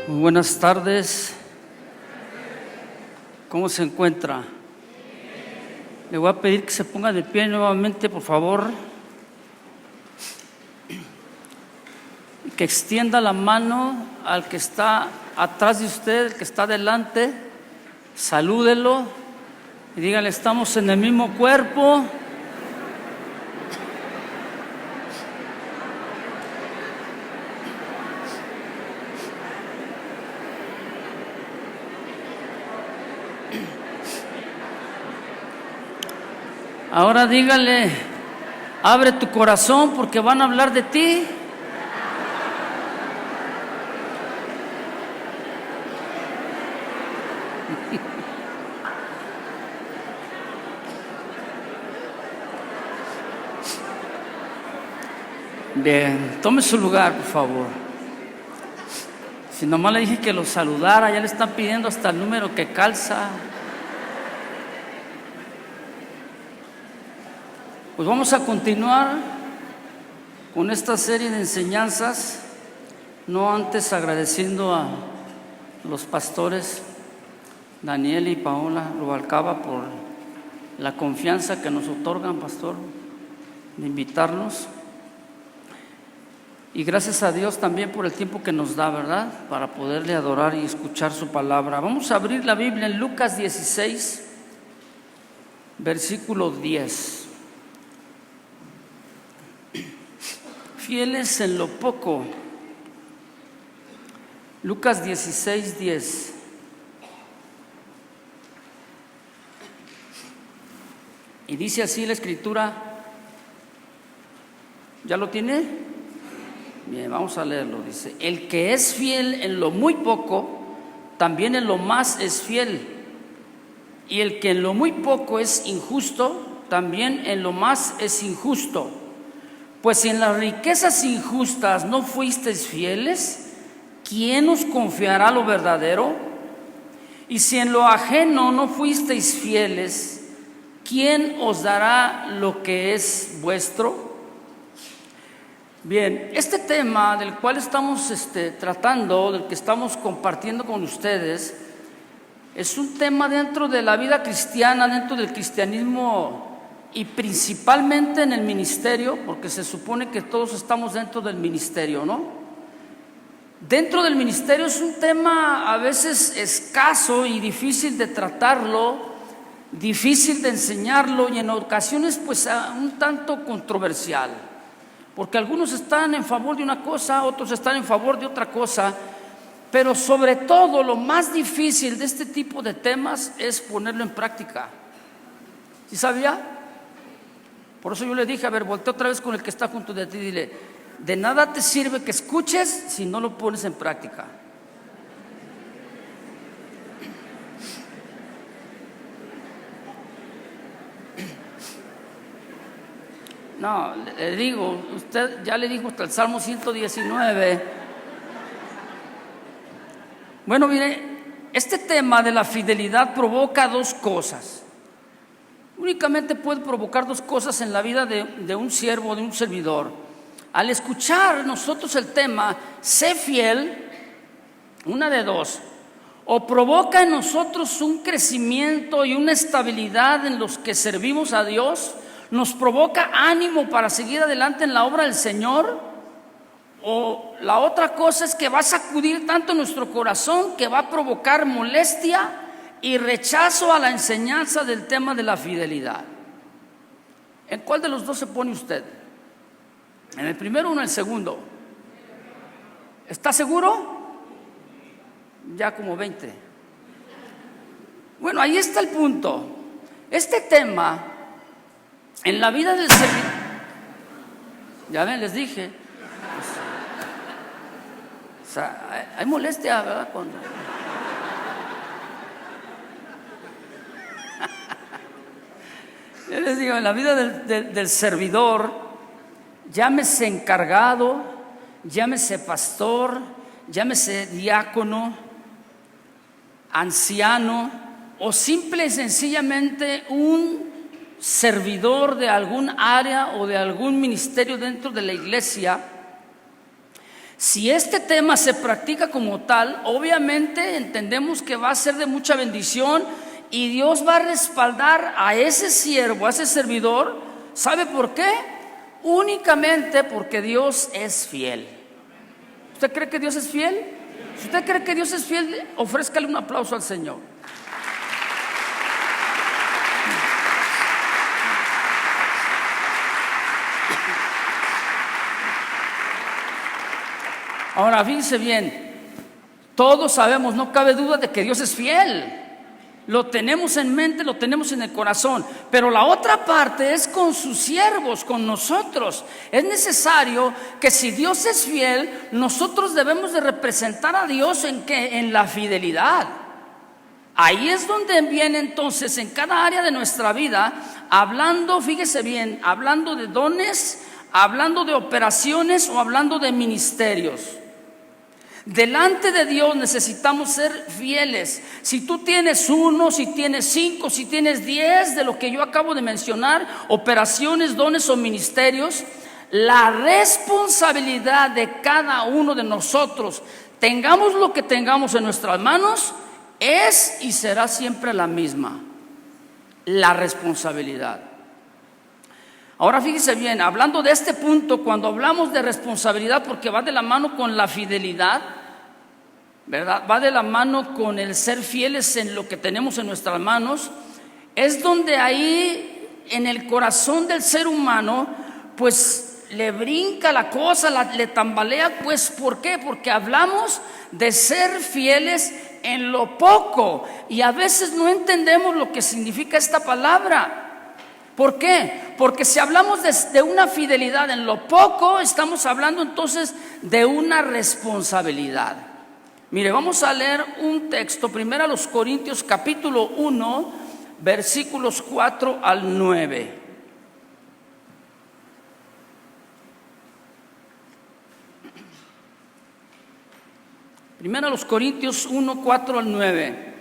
Muy buenas tardes. ¿Cómo se encuentra? Le voy a pedir que se ponga de pie nuevamente, por favor. Y que extienda la mano al que está atrás de usted, el que está delante. Salúdelo y dígale: estamos en el mismo cuerpo. Ahora dígale: abre tu corazón porque van a hablar de ti. Bien, tome su lugar, por favor. Si nomás le dije que lo saludara, ya le están pidiendo hasta el número que calza. Pues vamos a continuar con esta serie de enseñanzas, no antes agradeciendo a los pastores Daniel y Paola Rubalcaba por la confianza que nos otorgan, pastor, de invitarnos. Y gracias a Dios también por el tiempo que nos da, ¿verdad?, para poderle adorar y escuchar su palabra. Vamos a abrir la Biblia en Lucas 16, versículo 10. Fieles en lo poco. Lucas 16, 10. Y dice así la escritura. ¿Ya lo tiene? Bien, vamos a leerlo. Dice: el que es fiel en lo muy poco, también en lo más es fiel. Y el que en lo muy poco es injusto, también en lo más es injusto. Pues si en las riquezas injustas no fuisteis fieles, ¿quién os confiará lo verdadero? Y si en lo ajeno no fuisteis fieles, ¿quién os dará lo que es vuestro? Bien, este tema del cual estamos tratando, del que estamos compartiendo con ustedes, es un tema dentro de la vida cristiana, dentro del cristianismo, y principalmente en el ministerio, porque se supone que todos estamos dentro del ministerio, ¿no? Dentro del ministerio es un tema a veces escaso y difícil de tratarlo, difícil de enseñarlo, y en ocasiones pues un tanto controversial, porque algunos están en favor de una cosa, otros están en favor de otra cosa. Pero sobre todo lo más difícil de este tipo de temas es ponerlo en práctica. ¿Sí sabía? Por eso yo le dije: a ver, voltea otra vez con el que está junto de ti y dile: de nada te sirve que escuches si no lo pones en práctica. No, le digo, usted ya le dijo hasta el Salmo 119. Bueno, mire, este tema de la fidelidad provoca dos cosas. Únicamente puede provocar dos cosas en la vida de un siervo, de un servidor. Al escuchar nosotros el tema, sé fiel, una de dos: o provoca en nosotros un crecimiento y una estabilidad en los que servimos a Dios, nos provoca ánimo para seguir adelante en la obra del Señor, o la otra cosa es que va a sacudir tanto nuestro corazón que va a provocar molestia y rechazo a la enseñanza del tema de la fidelidad. ¿En cuál de los dos se pone usted? ¿En el primero o en el segundo? ¿Está seguro? Ya como 20. Bueno, ahí está el punto. Este tema en la vida del servidor, ya ven, les dije, o sea, hay molestia, ¿verdad? Yo les digo, en la vida del servidor, llámese encargado, llámese pastor, llámese diácono, anciano, o simple y sencillamente un servidor de algún área o de algún ministerio dentro de la iglesia, Si este tema se practica como tal, obviamente entendemos que va a ser de mucha bendición y Dios va a respaldar a ese siervo, a ese servidor. ¿Sabe por qué? Únicamente porque Dios es fiel. ¿Usted cree que Dios es fiel? Si usted cree que Dios es fiel, ofrézcale un aplauso al Señor. Ahora, fíjense bien, todos sabemos, no cabe duda de que Dios es fiel. Lo tenemos en mente, lo tenemos en el corazón. Pero la otra parte es con sus siervos, con nosotros. Es necesario que si Dios es fiel, nosotros debemos de representar a Dios ¿en qué? En la fidelidad. Ahí es donde viene entonces en cada área de nuestra vida, hablando, fíjese bien, hablando de dones, hablando de operaciones o hablando de ministerios. Delante de Dios necesitamos ser fieles. Si tú tienes 1, si tienes 5, si tienes 10 de lo que yo acabo de mencionar, operaciones, dones o ministerios, la responsabilidad de cada uno de nosotros, tengamos lo que tengamos en nuestras manos, es y será siempre la misma: la responsabilidad. Ahora fíjese bien, hablando de este punto, cuando hablamos de responsabilidad, porque va de la mano con la fidelidad, ¿verdad? Va de la mano con el ser fieles en lo que tenemos en nuestras manos. Es donde ahí en el corazón del ser humano pues le brinca la cosa, le tambalea. Pues ¿por qué? Porque hablamos de ser fieles en lo poco y a veces no entendemos lo que significa esta palabra. ¿Por qué? Porque si hablamos de una fidelidad en lo poco, estamos hablando entonces de una responsabilidad. Mire, vamos a leer un texto, 1 Corintios capítulo 1, versículos 4 al 9. Primero los Corintios 1, 4 al 9.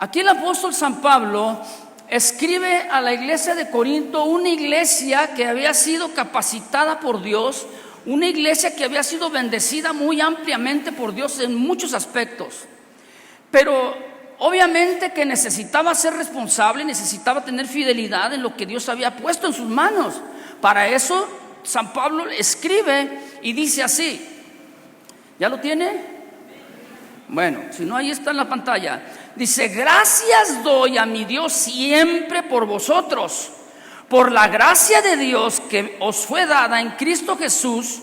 Aquí el apóstol San Pablo escribe a la iglesia de Corinto, una iglesia que había sido capacitada por Dios, una iglesia que había sido bendecida muy ampliamente por Dios en muchos aspectos, pero obviamente que necesitaba ser responsable, necesitaba tener fidelidad en lo que Dios había puesto en sus manos. Para eso San Pablo escribe y dice así. ¿Ya lo tiene? Bueno, si no, ahí está en la pantalla. Dice: gracias doy a mi Dios siempre por vosotros, por la gracia de Dios que os fue dada en Cristo Jesús,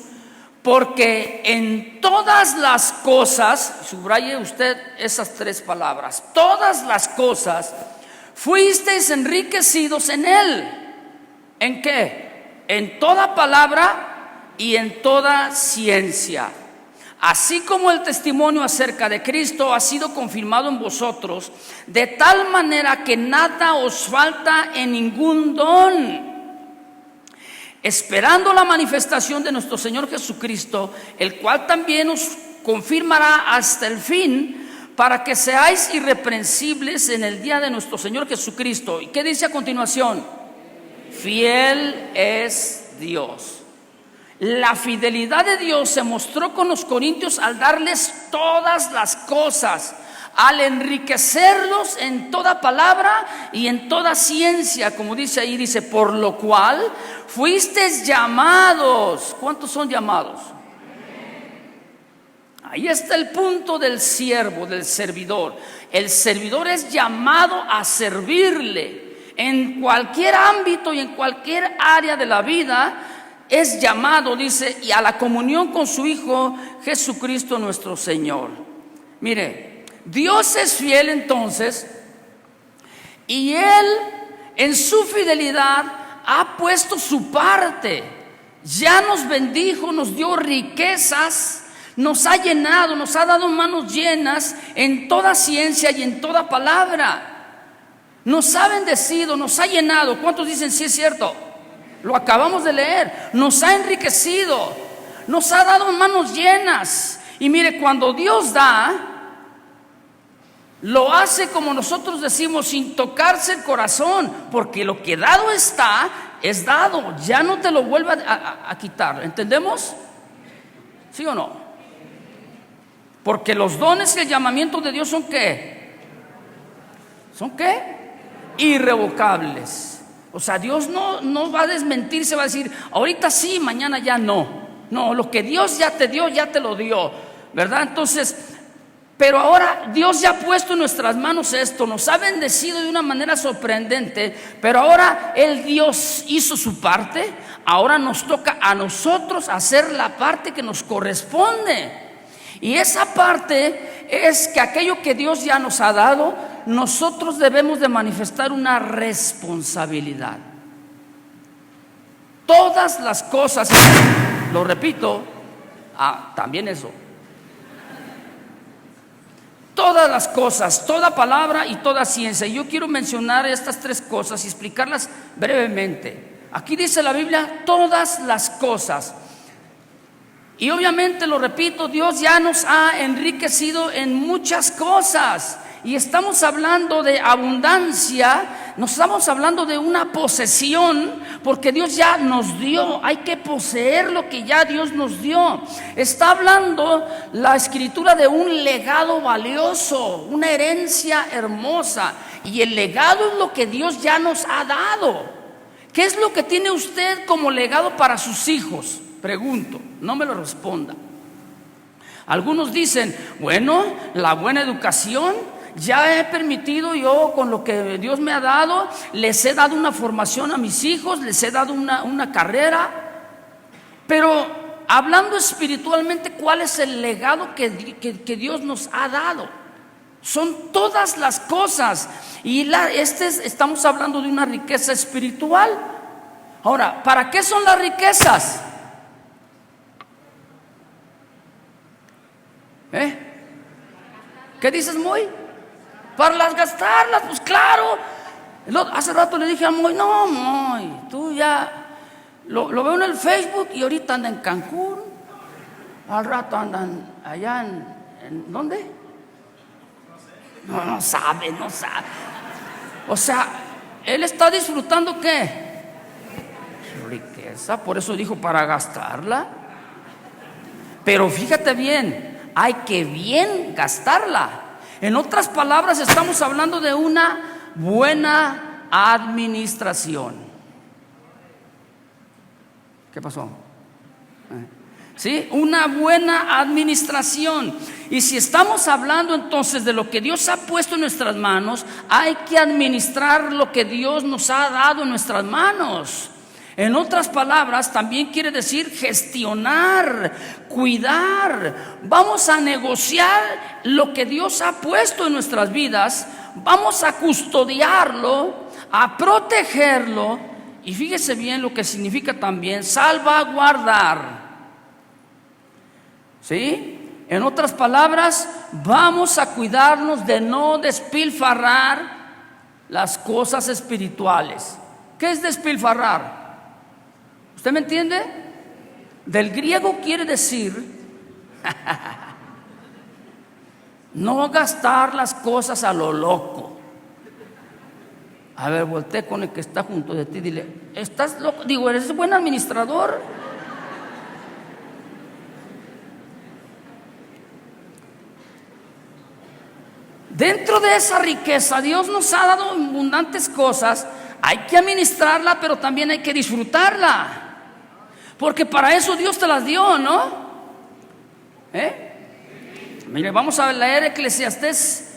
porque en todas las cosas, subraye usted esas 3 palabras, todas las cosas, fuisteis enriquecidos en Él. ¿En qué? En toda palabra y en toda ciencia. Así como el testimonio acerca de Cristo ha sido confirmado en vosotros, de tal manera que nada os falta en ningún don, esperando la manifestación de nuestro Señor Jesucristo, el cual también os confirmará hasta el fin, para que seáis irreprensibles en el día de nuestro Señor Jesucristo. ¿Y qué dice a continuación? Fiel es Dios. La fidelidad de Dios se mostró con los corintios al darles todas las cosas, al enriquecerlos en toda palabra y en toda ciencia, como dice ahí, dice: por lo cual fuisteis llamados. ¿Cuántos son llamados? Ahí está el punto del siervo, del servidor. El servidor es llamado a servirle en cualquier ámbito y en cualquier área de la vida. Es llamado, dice, y a la comunión con su Hijo Jesucristo nuestro Señor. Mire, Dios es fiel entonces, y Él en su fidelidad ha puesto su parte. Ya nos bendijo, nos dio riquezas, nos ha llenado, nos ha dado manos llenas en toda ciencia y en toda palabra. Nos ha bendecido, nos ha llenado. ¿Cuántos dicen sí es cierto? Lo acabamos de leer. Nos ha enriquecido, nos ha dado manos llenas. Y mire, cuando Dios da, lo hace, como nosotros decimos, sin tocarse el corazón, porque lo que dado está, es dado, ya no te lo vuelve a quitar. ¿Entendemos? ¿Sí o no? Porque los dones y el llamamiento de Dios son ¿qué? ¿Son qué? Irrevocables. O sea, Dios no va a desmentirse, va a decir, ahorita sí, mañana ya no. No, lo que Dios ya te dio, ya te lo dio, ¿verdad? Entonces, pero ahora Dios ya ha puesto en nuestras manos esto, nos ha bendecido de una manera sorprendente, pero ahora Dios hizo su parte, ahora nos toca a nosotros hacer la parte que nos corresponde. Y esa parte es que aquello que Dios ya nos ha dado, nosotros debemos de manifestar una responsabilidad. Todas las cosas, lo repito, también eso. Todas las cosas, toda palabra y toda ciencia. Y yo quiero mencionar estas tres cosas y explicarlas brevemente. Aquí dice la Biblia, todas las cosas. Y obviamente, lo repito, Dios ya nos ha enriquecido en muchas cosas. Y estamos hablando de abundancia, no estamos hablando de una posesión, porque Dios ya nos dio, hay que poseer lo que ya Dios nos dio. Está hablando la Escritura de un legado valioso, una herencia hermosa, y el legado es lo que Dios ya nos ha dado. ¿Qué es lo que tiene usted como legado para sus hijos? Pregunto, no me lo responda. Algunos dicen, bueno, la buena educación. Ya he permitido yo, con lo que Dios me ha dado, les he dado una formación a mis hijos, les he dado una carrera. Pero hablando espiritualmente, ¿cuál es el legado que Dios nos ha dado? Son todas las cosas. Y estamos hablando de una riqueza espiritual. Ahora, ¿para qué son las riquezas? ¿Qué dices, Moy? Para las gastarlas, pues claro. Hace rato le dije a Moy, no, Moy, tú ya lo veo en el Facebook y ahorita anda en Cancún. Al rato andan allá ¿en dónde? No sabe. O sea, él está disfrutando ¿qué? Riqueza, por eso dijo para gastarla. Pero fíjate bien, hay que bien gastarla. En otras palabras, estamos hablando de una buena administración. ¿Qué pasó? ¿Sí? Una buena administración. Y si estamos hablando entonces de lo que Dios ha puesto en nuestras manos, hay que administrar lo que Dios nos ha dado en nuestras manos. En otras palabras, también quiere decir gestionar, cuidar. Vamos a negociar lo que Dios ha puesto en nuestras vidas. Vamos a custodiarlo, a protegerlo. Y fíjese bien lo que significa también salvaguardar. ¿Sí? En otras palabras, vamos a cuidarnos de no despilfarrar las cosas espirituales. ¿Qué es despilfarrar? ¿Usted me entiende? Del griego quiere decir no gastar las cosas a lo loco. A ver, voltea con el que está junto de ti, dile, ¿estás loco? Digo, ¿eres buen administrador? Dentro de esa riqueza, Dios nos ha dado abundantes cosas. Hay que administrarla, pero también hay que disfrutarla. Porque para eso Dios te las dio, ¿no? Mire, vamos a leer Eclesiastés.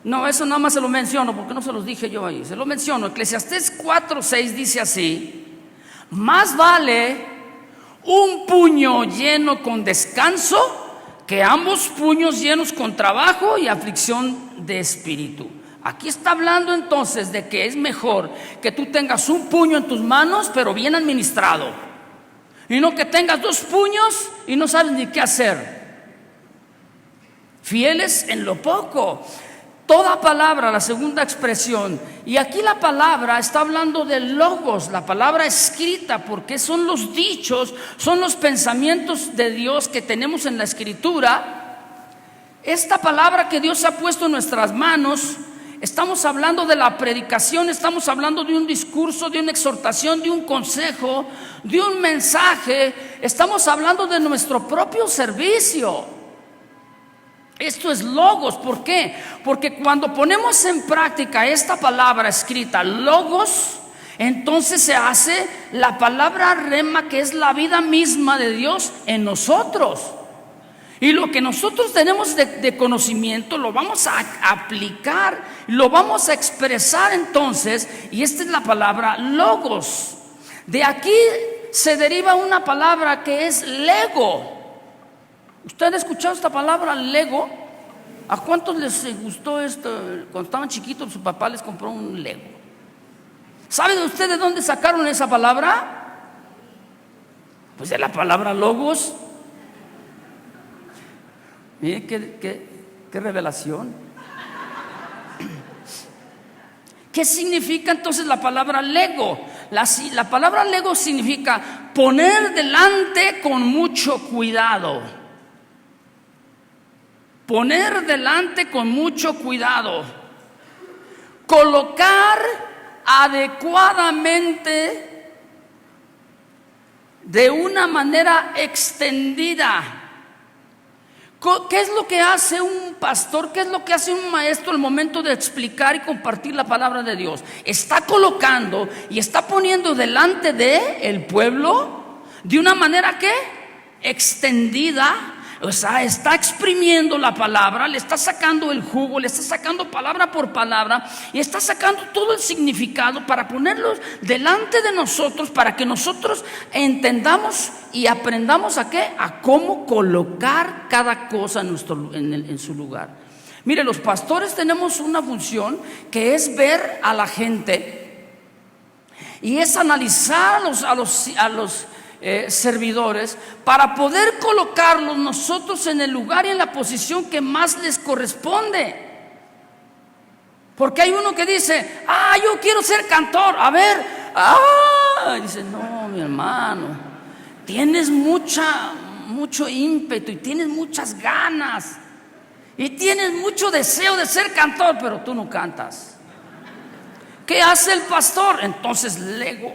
No, eso nada más se lo menciono, porque no se los dije yo ahí. Se lo menciono. Eclesiastés 4:6 dice así: más vale un puño lleno con descanso que ambos puños llenos con trabajo y aflicción de espíritu. Aquí está hablando entonces de que es mejor que tú tengas un puño en tus manos, pero bien administrado. Y no que tengas dos puños y no sabes ni qué hacer. Fieles en lo poco. Toda palabra, la segunda expresión. Y aquí la palabra está hablando de logos, la palabra escrita, porque son los dichos, son los pensamientos de Dios que tenemos en la Escritura. Esta palabra que Dios ha puesto en nuestras manos estamos hablando de la predicación, estamos hablando de un discurso, de una exhortación, de un consejo, de un mensaje, estamos hablando de nuestro propio servicio. Esto es logos. ¿Por qué? Porque cuando ponemos en práctica esta palabra escrita, logos, entonces se hace la palabra rema, que es la vida misma de Dios en nosotros. Y lo que nosotros tenemos de conocimiento lo vamos a aplicar, lo vamos a expresar entonces, y esta es la palabra logos. De aquí se deriva una palabra que es lego. ¿Usted ha escuchado esta palabra, lego? ¿A cuántos les gustó esto? Cuando estaban chiquitos, su papá les compró un lego. ¿Saben usted de dónde sacaron esa palabra? Pues de la palabra logos. Miren qué revelación. ¿Qué significa entonces la palabra lego? La palabra lego significa poner delante con mucho cuidado. Poner delante con mucho cuidado. Colocar adecuadamente de una manera extendida. ¿Qué es lo que hace un pastor? ¿Qué es lo que hace un maestro al momento de explicar y compartir la palabra de Dios? Está colocando y está poniendo delante de el pueblo de una manera que extendida. O sea, está exprimiendo la palabra, le está sacando el jugo, le está sacando palabra por palabra y está sacando todo el significado para ponerlos delante de nosotros, para que nosotros entendamos y aprendamos a qué, a cómo colocar cada cosa en su lugar. Mire, los pastores tenemos una función que es ver a la gente y es analizar a los servidores para poder colocarlos nosotros en el lugar y en la posición que más les corresponde. Porque hay uno que dice: yo quiero ser cantor. A ver, dice: no, mi hermano, tienes mucho ímpetu y tienes muchas ganas y tienes mucho deseo de ser cantor, pero tú no cantas. ¿Qué hace el pastor? Entonces lego,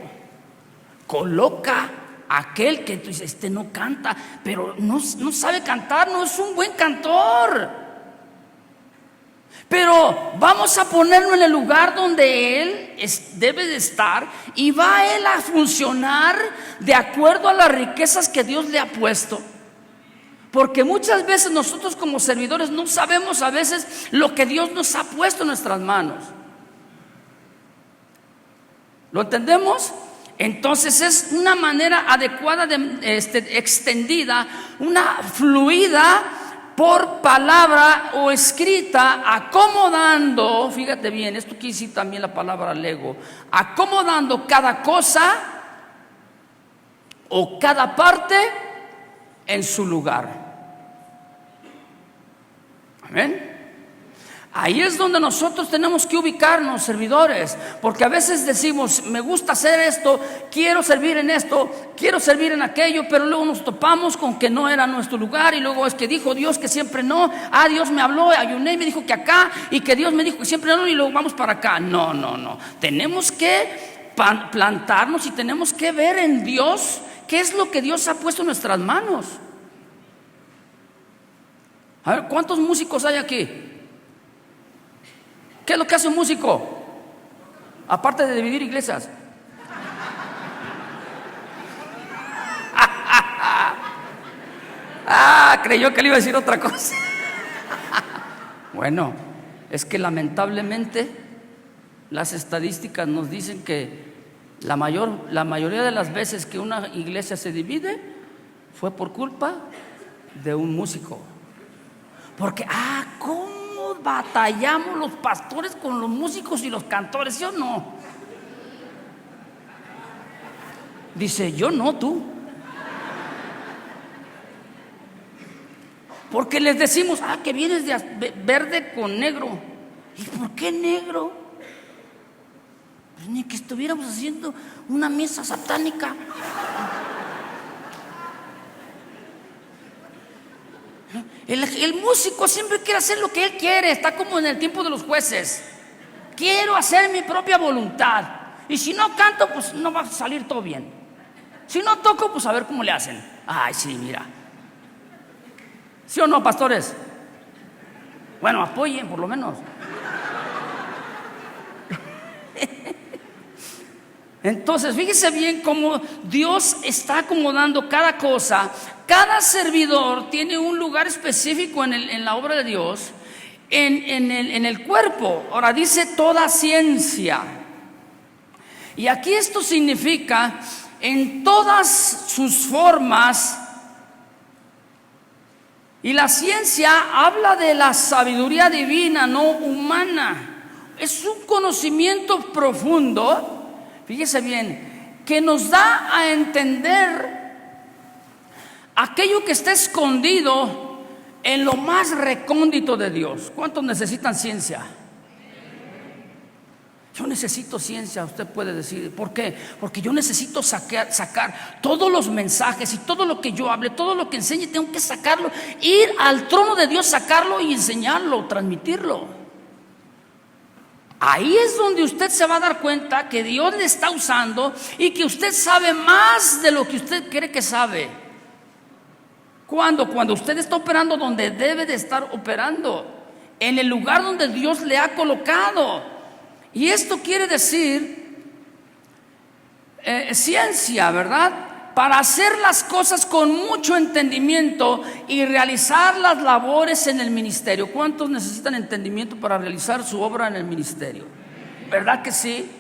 coloca aquel que tú dices: este no canta, pero no sabe cantar, no es un buen cantor. Pero vamos a ponerlo en el lugar donde él debe de estar, y va él a funcionar de acuerdo a las riquezas que Dios le ha puesto. Porque muchas veces nosotros como servidores no sabemos a veces lo que Dios nos ha puesto en nuestras manos. ¿Lo entendemos? Entonces es una manera adecuada, extendida, una fluida por palabra o escrita, acomodando, fíjate bien, esto quiere decir también la palabra lego, acomodando cada cosa o cada parte en su lugar. Amén. Ahí es donde nosotros tenemos que ubicarnos, servidores, porque a veces decimos: me gusta hacer esto, quiero servir en esto, quiero servir en aquello, pero luego nos topamos con que no era nuestro lugar, y luego es que dijo Dios que siempre no. Dios me habló, ayuné y me dijo que acá, y que Dios me dijo que siempre no, y luego vamos para acá. No. Tenemos que plantarnos y tenemos que ver en Dios qué es lo que Dios ha puesto en nuestras manos. A ver, ¿cuántos músicos hay aquí? ¿Qué es lo que hace un músico? Aparte de dividir iglesias. Creyó que le iba a decir otra cosa. Bueno, es que lamentablemente las estadísticas nos dicen que la mayoría de las veces que una iglesia se divide fue por culpa de un músico. Porque, ¿cómo batallamos los pastores con los músicos y los cantores? Yo no. Dice: yo no, tú. Porque les decimos: que vienes de verde con negro. ¿Y por qué negro? Pues ni que estuviéramos haciendo una misa satánica. El músico siempre quiere hacer lo que él quiere. Está como en el tiempo de los jueces. Quiero hacer mi propia voluntad. Y si no canto, pues no va a salir todo bien. Si no toco, pues a ver cómo le hacen. Ay, sí, mira. ¿Sí o no, pastores? Bueno, apoyen por lo menos. Entonces, fíjese bien cómo Dios está acomodando cada cosa. Cada servidor tiene un lugar específico en la obra de Dios, en el cuerpo. Ahora dice toda ciencia. Y aquí esto significa en todas sus formas. Y la ciencia habla de la sabiduría divina, no humana. Es un conocimiento profundo. Fíjese bien, que nos da a entender aquello que está escondido en lo más recóndito de Dios. ¿Cuántos necesitan ciencia? Yo necesito ciencia, usted puede decir. ¿Por qué? Porque yo necesito sacar todos los mensajes y todo lo que yo hable, todo lo que enseñe, tengo que sacarlo, ir al trono de Dios, sacarlo y enseñarlo, transmitirlo. Ahí es donde usted se va a dar cuenta que Dios le está usando y que usted sabe más de lo que usted cree que sabe. Cuando usted está operando donde debe de estar operando, en el lugar donde Dios le ha colocado. Y esto quiere decir ciencia, ¿verdad? Para hacer las cosas con mucho entendimiento y realizar las labores en el ministerio. ¿Cuántos necesitan entendimiento para realizar su obra en el ministerio? ¿Verdad que sí?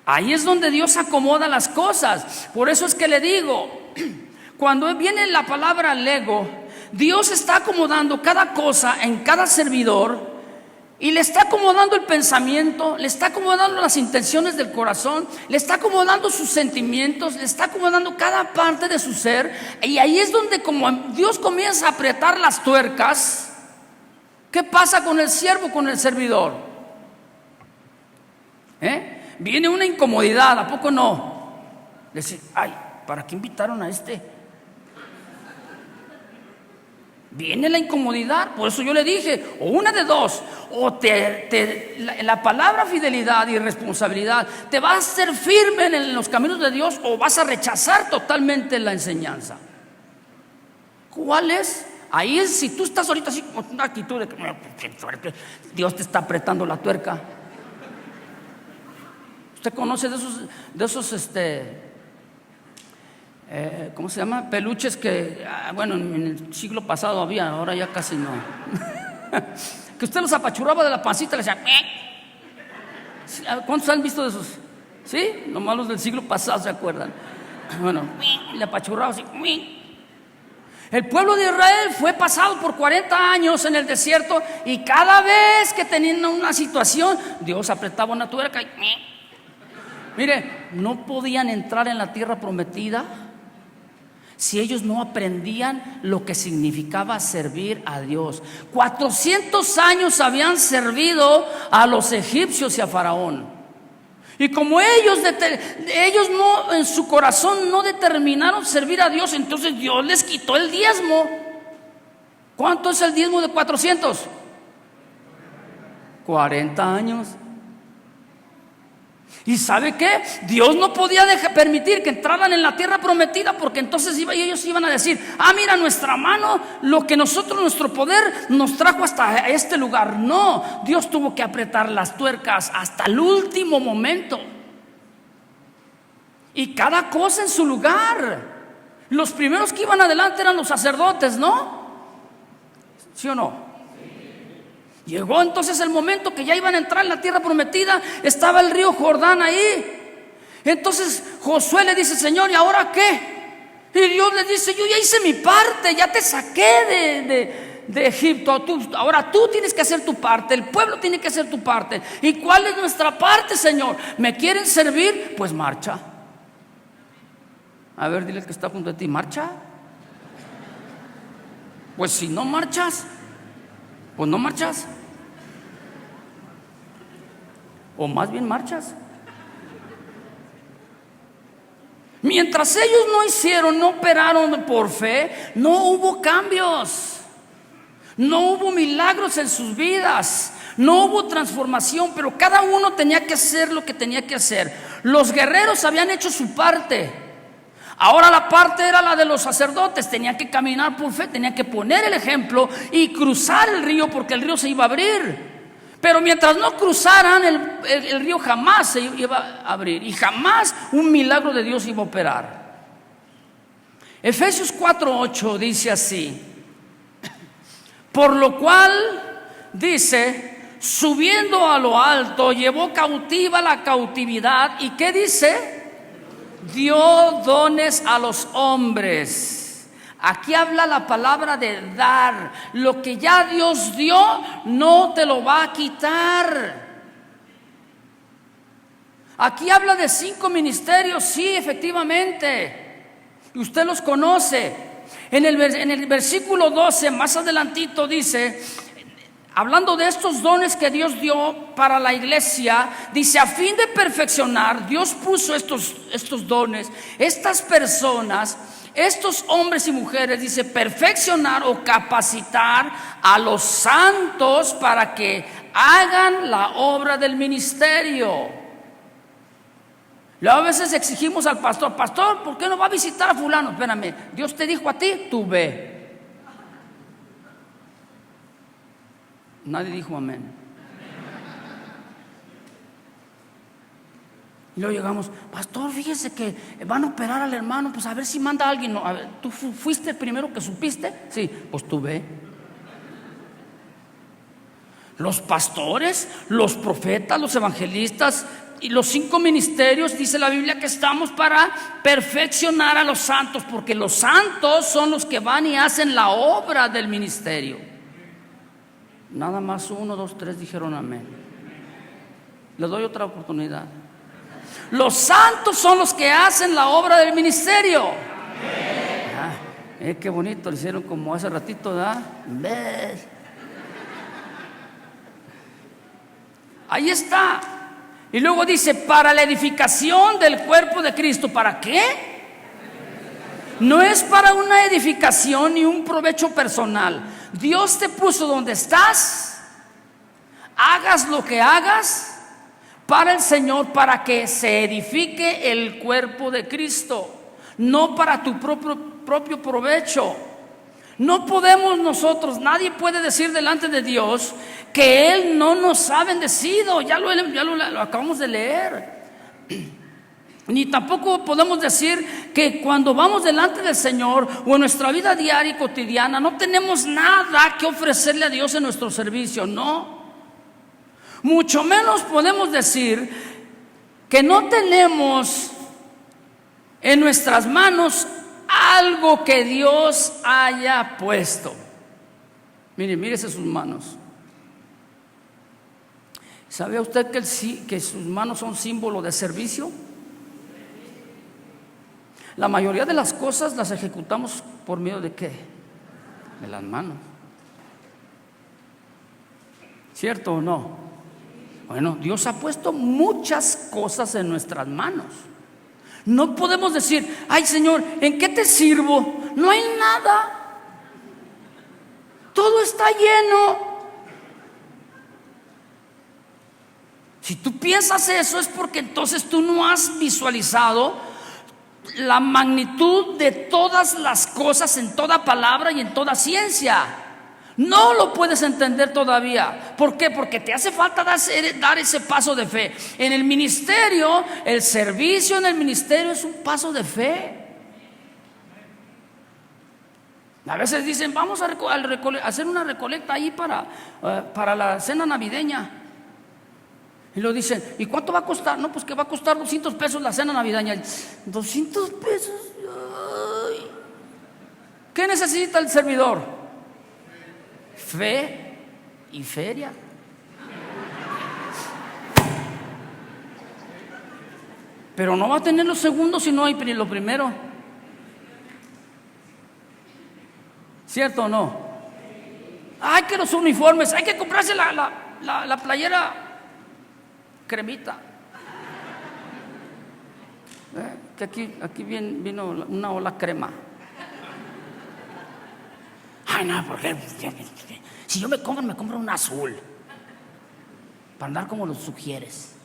Ahí es donde Dios acomoda las cosas. Por eso es que le digo, cuando viene la palabra lego, Dios está acomodando cada cosa en cada servidor. Y le está acomodando el pensamiento, le está acomodando las intenciones del corazón, le está acomodando sus sentimientos, le está acomodando cada parte de su ser. Y ahí es donde como Dios comienza a apretar las tuercas. ¿Qué pasa con el siervo, con el servidor? Viene una incomodidad, ¿a poco no? Decir, ay, ¿para qué invitaron a este? Viene la incomodidad. Por eso yo le dije, o una de dos, o la palabra fidelidad y responsabilidad te va a hacer firme en los caminos de Dios, o vas a rechazar totalmente la enseñanza. ¿Cuál es? Ahí es, si tú estás ahorita así con una actitud de que Dios te está apretando la tuerca. ¿Usted conoce de esos ¿cómo se llama? Peluches que, bueno, en el siglo pasado había, ahora ya casi no. Que usted los apachurraba de la pancita, le decía, ¿cuántos han visto de esos? ¿Sí? Los malos del siglo pasado se acuerdan. Bueno, le apachurraba así. El pueblo de Israel fue pasado por 40 años en el desierto y cada vez que tenían una situación, Dios apretaba una tuerca y mire, no podían entrar en la tierra prometida si ellos no aprendían lo que significaba servir a Dios. 400 años habían servido a los egipcios y a Faraón. Y como ellos no, en su corazón no determinaron servir a Dios, entonces Dios les quitó el diezmo. ¿Cuánto es el diezmo de 400? 40 años. ¿Y sabe qué? Dios no podía permitir que entraran en la tierra prometida, porque entonces ellos iban a decir, mira, nuestra mano, lo que nuestro poder nos trajo hasta este lugar. No, Dios tuvo que apretar las tuercas hasta el último momento. Y cada cosa en su lugar. Los primeros que iban adelante eran los sacerdotes, ¿no? ¿Sí o no? Llegó entonces el momento que ya iban a entrar en la tierra prometida. Estaba el río Jordán ahí. Entonces Josué le dice, Señor, ¿y ahora qué? Y Dios le dice, yo ya hice mi parte, ya te saqué de Egipto. Ahora tú tienes que hacer tu parte, el pueblo tiene que hacer tu parte. ¿Y cuál es nuestra parte, Señor? ¿Me quieren servir? Pues marcha. A ver, dile al que está junto a ti, marcha. Pues si no marchas, pues no marchas. O más bien marchas. Mientras ellos no hicieron, no operaron por fe, no hubo cambios, no hubo milagros en sus vidas. No hubo transformación, pero cada uno tenía que hacer lo que tenía que hacer. Los guerreros habían hecho su parte. Ahora la parte era la de los sacerdotes. Tenían que caminar por fe, tenían que poner el ejemplo y cruzar el río, porque el río se iba a abrir. Pero mientras no cruzaran, el río jamás se iba a abrir y jamás un milagro de Dios iba a operar. Efesios 4:8 dice así: por lo cual, dice, subiendo a lo alto, llevó cautiva la cautividad. ¿Y qué dice? Dio dones a los hombres. Aquí habla la palabra de dar. Lo que ya Dios dio, no te lo va a quitar. Aquí habla de 5 ministerios, sí, efectivamente. Usted los conoce. En el versículo 12, más adelantito dice, hablando de estos dones que Dios dio para la iglesia, dice: a fin de perfeccionar, Dios puso estos dones, estas personas, estos hombres y mujeres, dice, perfeccionar o capacitar a los santos para que hagan la obra del ministerio. Luego a veces exigimos al pastor: pastor, ¿por qué no va a visitar a fulano? Espérame, Dios te dijo a ti, tú ve. Nadie dijo amén. Y luego llegamos: pastor, fíjese que van a operar al hermano, pues a ver si manda a alguien. No, a ver, ¿tú fuiste el primero que supiste? Sí, pues tú ve. Los pastores, los profetas, los evangelistas y los 5 ministerios, dice la Biblia que estamos para perfeccionar a los santos, porque los santos son los que van y hacen la obra del ministerio. Nada más 1, 2, 3 dijeron amén. Les doy otra oportunidad. Los santos son los que hacen la obra del ministerio. Qué bonito, lo hicieron como hace ratito, ¿verdad? Ahí está. Y luego dice: para la edificación del cuerpo de Cristo. ¿Para qué? No es para una edificación ni un provecho personal. Dios te puso donde estás. Hagas lo que hagas para el Señor, para que se edifique el cuerpo de Cristo, no para tu propio provecho. No podemos nosotros, nadie puede decir delante de Dios que Él no nos ha bendecido. Ya lo acabamos de leer. Ni tampoco podemos decir que cuando vamos delante del Señor o en nuestra vida diaria y cotidiana no tenemos nada que ofrecerle a Dios en nuestro servicio. No. Mucho menos podemos decir que no tenemos en nuestras manos algo que Dios haya puesto. Mírese sus manos. ¿Sabía usted que sus manos son símbolo de servicio? La mayoría de las cosas las ejecutamos por medio de ¿qué? De las manos. ¿Cierto o no? Bueno, Dios ha puesto muchas cosas en nuestras manos. No podemos decir: ay Señor, ¿en qué te sirvo? No hay nada. Todo está lleno. Si tú piensas eso, es porque entonces tú no has visualizado la magnitud de todas las cosas en toda palabra y en toda ciencia. No lo puedes entender todavía. ¿Por qué? Porque te hace falta dar ese paso de fe. En el ministerio, el servicio en el ministerio es un paso de fe. A veces dicen: vamos a hacer una recolecta ahí para la cena navideña. Y lo dicen: ¿y cuánto va a costar? No, pues que va a costar 200 pesos la cena navideña. 200 pesos. Ay. ¿Qué necesita el servidor? Fe y feria. Pero no va a tener los segundos si no hay lo primero. ¿Cierto o no? Hay que los uniformes, hay que comprarse la playera cremita. Que aquí vino una ola crema. Ay, no, porque si yo me compro un azul. para andar como los sugieres.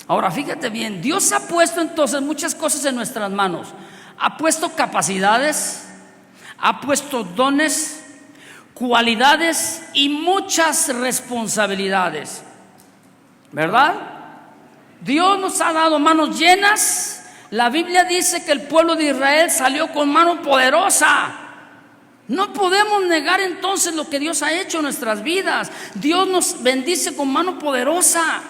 Ahora, fíjate bien, Dios ha puesto entonces muchas cosas en nuestras manos. Ha puesto capacidades, ha puesto dones, cualidades y muchas responsabilidades, ¿verdad? Dios nos ha dado manos llenas. La Biblia dice que el pueblo de Israel salió con mano poderosa. No podemos negar entonces lo que Dios ha hecho en nuestras vidas. Dios nos bendice con mano poderosa.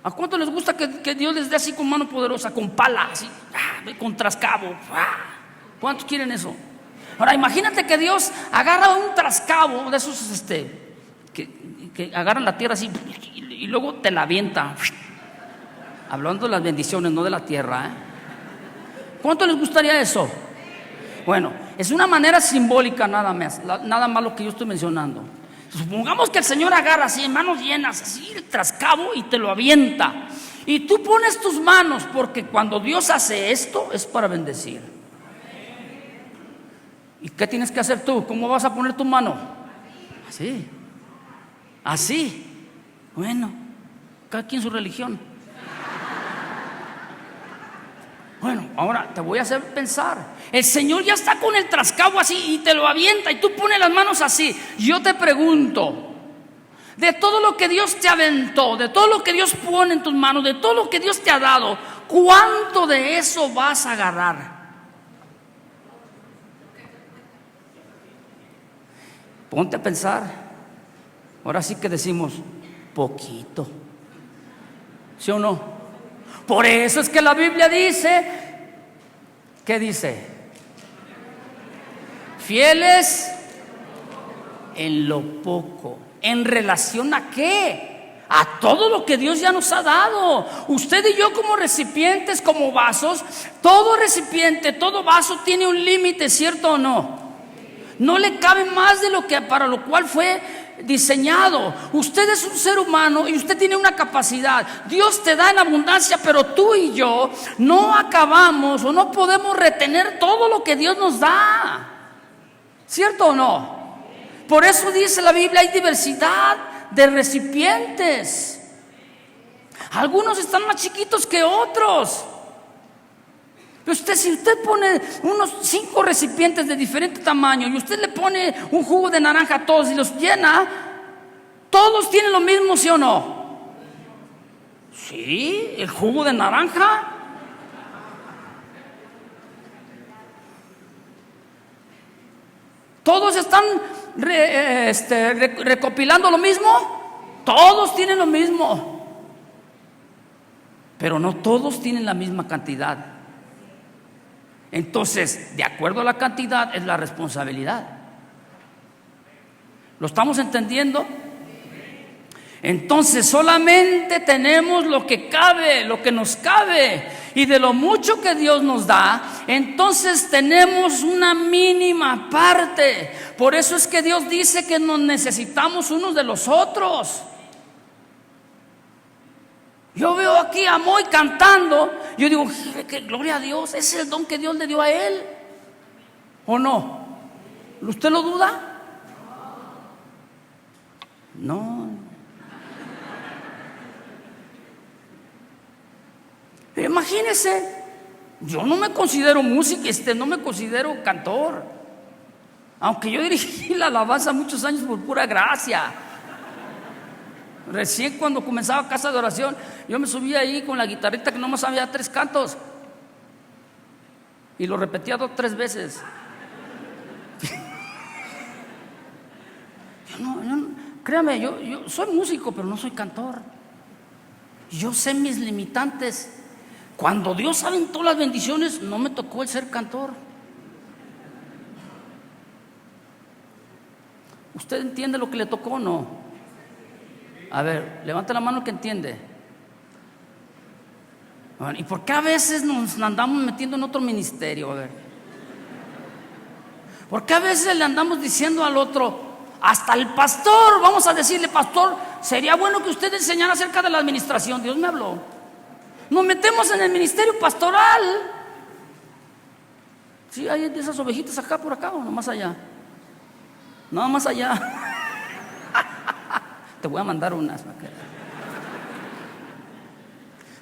¿A cuánto les gusta que Dios les dé así con mano poderosa, con pala, así, con trascabo? ¿Cuántos quieren eso? Ahora imagínate que Dios agarra un trascabo de esos que agarran la tierra así y luego te la avienta. Hablando de las bendiciones, no de la tierra, ¿eh? ¿Cuánto les gustaría eso? Bueno, es una manera simbólica nada más lo que yo estoy mencionando. Supongamos que el Señor agarra así en manos llenas, así el trascabo y te lo avienta. Y tú pones tus manos, porque cuando Dios hace esto es para bendecir. ¿Y qué tienes que hacer tú? ¿Cómo vas a poner tu mano? Así. Así. Bueno, cada quien su religión. Bueno, ahora te voy a hacer pensar. El Señor ya está con el trascabo así y te lo avienta y tú pones las manos así. Yo te pregunto, de todo lo que Dios te aventó, de todo lo que Dios pone en tus manos, de todo lo que Dios te ha dado, ¿cuánto de eso vas a agarrar? Ponte a pensar. Ahora sí que decimos poquito, ¿sí o no? Por eso es que la Biblia dice, ¿qué dice? Fieles en lo poco. ¿En relación a qué? A todo lo que Dios ya nos ha dado. Usted y yo como recipientes, como vasos, todo recipiente, todo vaso tiene un límite, ¿cierto o no? No le cabe más de lo que para lo cual fue diseñado. Usted es un ser humano y usted tiene una capacidad. Dios te da en abundancia, pero tú y yo no acabamos o no podemos retener todo lo que Dios nos da. ¿Cierto o no? Por eso dice la Biblia, hay diversidad de recipientes. Algunos están más chiquitos que otros. Pero si usted pone unos 5 recipientes de diferente tamaño y usted le pone un jugo de naranja a todos y los llena, ¿todos tienen lo mismo, sí o no? Sí, el jugo de naranja. ¿Todos están recopilando lo mismo? Todos tienen lo mismo. Pero no todos tienen la misma cantidad. Entonces, de acuerdo a la cantidad es la responsabilidad. ¿Lo estamos entendiendo? Entonces solamente tenemos lo que cabe, lo que nos cabe. Y de lo mucho que Dios nos da, entonces tenemos una mínima parte. Por eso es que Dios dice que nos necesitamos unos de los otros. Yo veo aquí a Moy cantando, yo digo, que gloria a Dios, ese es el don que Dios le dio a él. ¿O no? ¿Usted lo duda? No. Imagínese, yo no me considero músico, no me considero cantor, aunque yo dirigí la alabanza muchos años por pura gracia. Recién cuando comenzaba Casa de Oración, yo me subía ahí con la guitarrita que nomás había 3 cantos y lo repetía 2 o 3 veces. Créame, yo soy músico, pero no soy cantor. Yo sé mis limitantes. Cuando Dios aventó las bendiciones, no me tocó el ser cantor. ¿Usted entiende lo que le tocó o no? A ver, levanta la mano el que entiende. Bueno, ¿y por qué a veces nos andamos metiendo en otro ministerio? A ver, ¿por qué a veces le andamos diciendo al otro, hasta el pastor, vamos a decirle, pastor, sería bueno que usted enseñara acerca de la administración? Dios me habló. Nos metemos en el ministerio pastoral. Sí, hay de esas ovejitas acá por acá o no más allá. No, más allá. Te voy a mandar unas.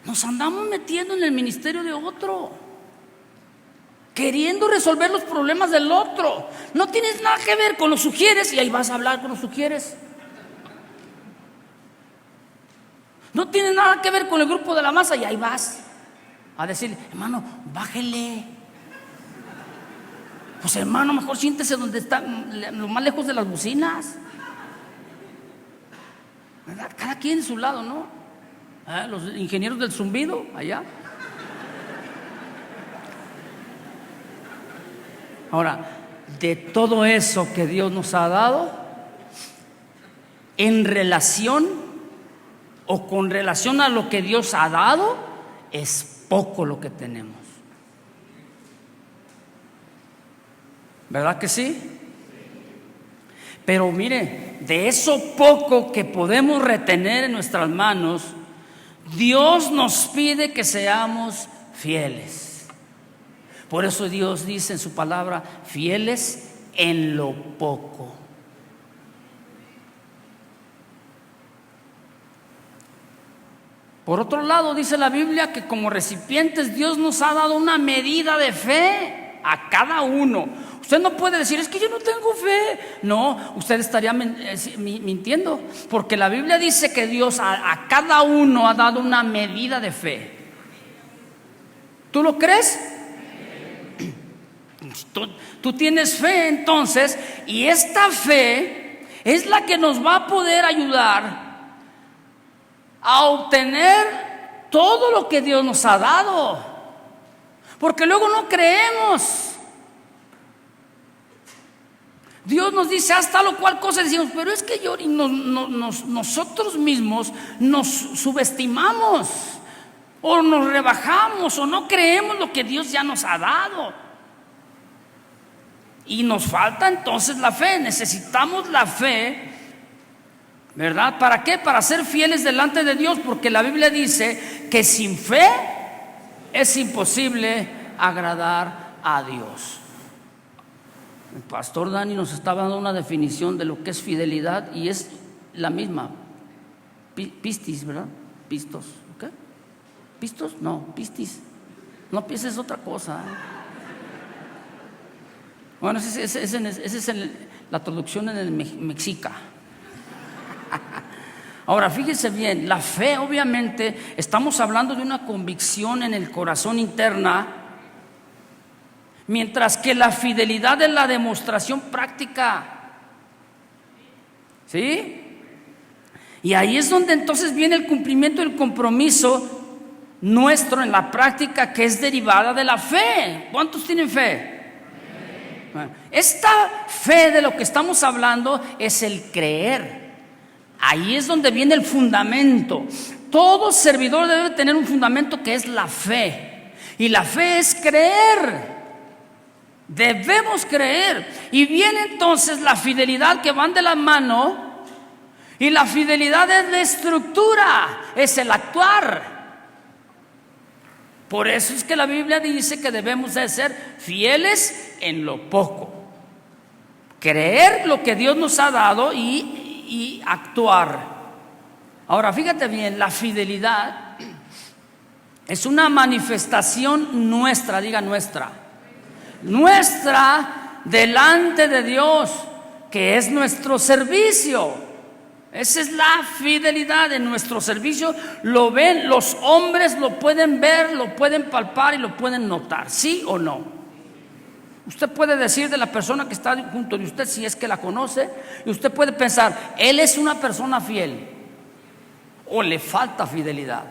Nos andamos metiendo en el ministerio de otro, queriendo resolver los problemas del otro. No tienes nada que ver con los sugieres y ahí vas a hablar con los sugieres. No tienes nada que ver con el grupo de la masa y ahí vas a decirle, hermano, bájele. Pues hermano, mejor siéntese donde está, lo más lejos de las bocinas. ¿Verdad? Cada quien en su lado, ¿no? Los ingenieros del zumbido, allá. Ahora, de todo eso que Dios nos ha dado, en relación o con relación a lo que Dios ha dado, es poco lo que tenemos. ¿Verdad que sí? Pero mire, de eso poco que podemos retener en nuestras manos, Dios nos pide que seamos fieles. Por eso Dios dice en su palabra, fieles en lo poco. Por otro lado, dice la Biblia que como recipientes Dios nos ha dado una medida de fe a cada uno. Usted no puede decir, es que yo no tengo fe. No, usted estaría mintiendo, porque la Biblia dice que Dios a cada uno ha dado una medida de fe. ¿Tú lo crees? Tú tienes fe entonces, y esta fe es la que nos va a poder ayudar a obtener todo lo que Dios nos ha dado, porque luego no creemos. Dios nos dice hasta lo cual cosa decimos, pero es que nosotros mismos nos subestimamos o nos rebajamos o no creemos lo que Dios ya nos ha dado. Y nos falta entonces la fe. Necesitamos la fe, ¿verdad? ¿Para qué? Para ser fieles delante de Dios, porque la Biblia dice que sin fe es imposible agradar a Dios. El pastor Dani nos estaba dando una definición de lo que es fidelidad y es la misma. Pistis, ¿verdad? Pistos, ¿qué? ¿Pistos? No, pistis. No pienses otra cosa. Bueno, esa es la traducción en el mexica. Ahora, fíjese bien, la fe, obviamente, estamos hablando de una convicción en el corazón interna, mientras que la fidelidad es la demostración práctica. ¿Sí? Y ahí es donde entonces viene el cumplimiento del compromiso nuestro en la práctica, que es derivada de la fe. ¿Cuántos tienen fe? Bueno, esta fe de lo que estamos hablando es el creer. Ahí es donde viene el fundamento. Todo servidor debe tener un fundamento que es la fe. Y la fe es creer. Debemos creer. Y viene entonces la fidelidad, que van de la mano. Y la fidelidad es la estructura, es el actuar. Por eso es que la Biblia dice que debemos de ser fieles en lo poco. Creer lo que Dios nos ha dado y actuar. Ahora, fíjate bien, la fidelidad es una manifestación nuestra, diga nuestra delante de Dios, que es nuestro servicio. Esa es la fidelidad en nuestro servicio. Lo ven, los hombres lo pueden ver, lo pueden palpar y lo pueden notar, ¿sí o no? Usted puede decir de la persona que está junto de usted, si es que la conoce, y usted puede pensar, él es una persona fiel, o le falta fidelidad.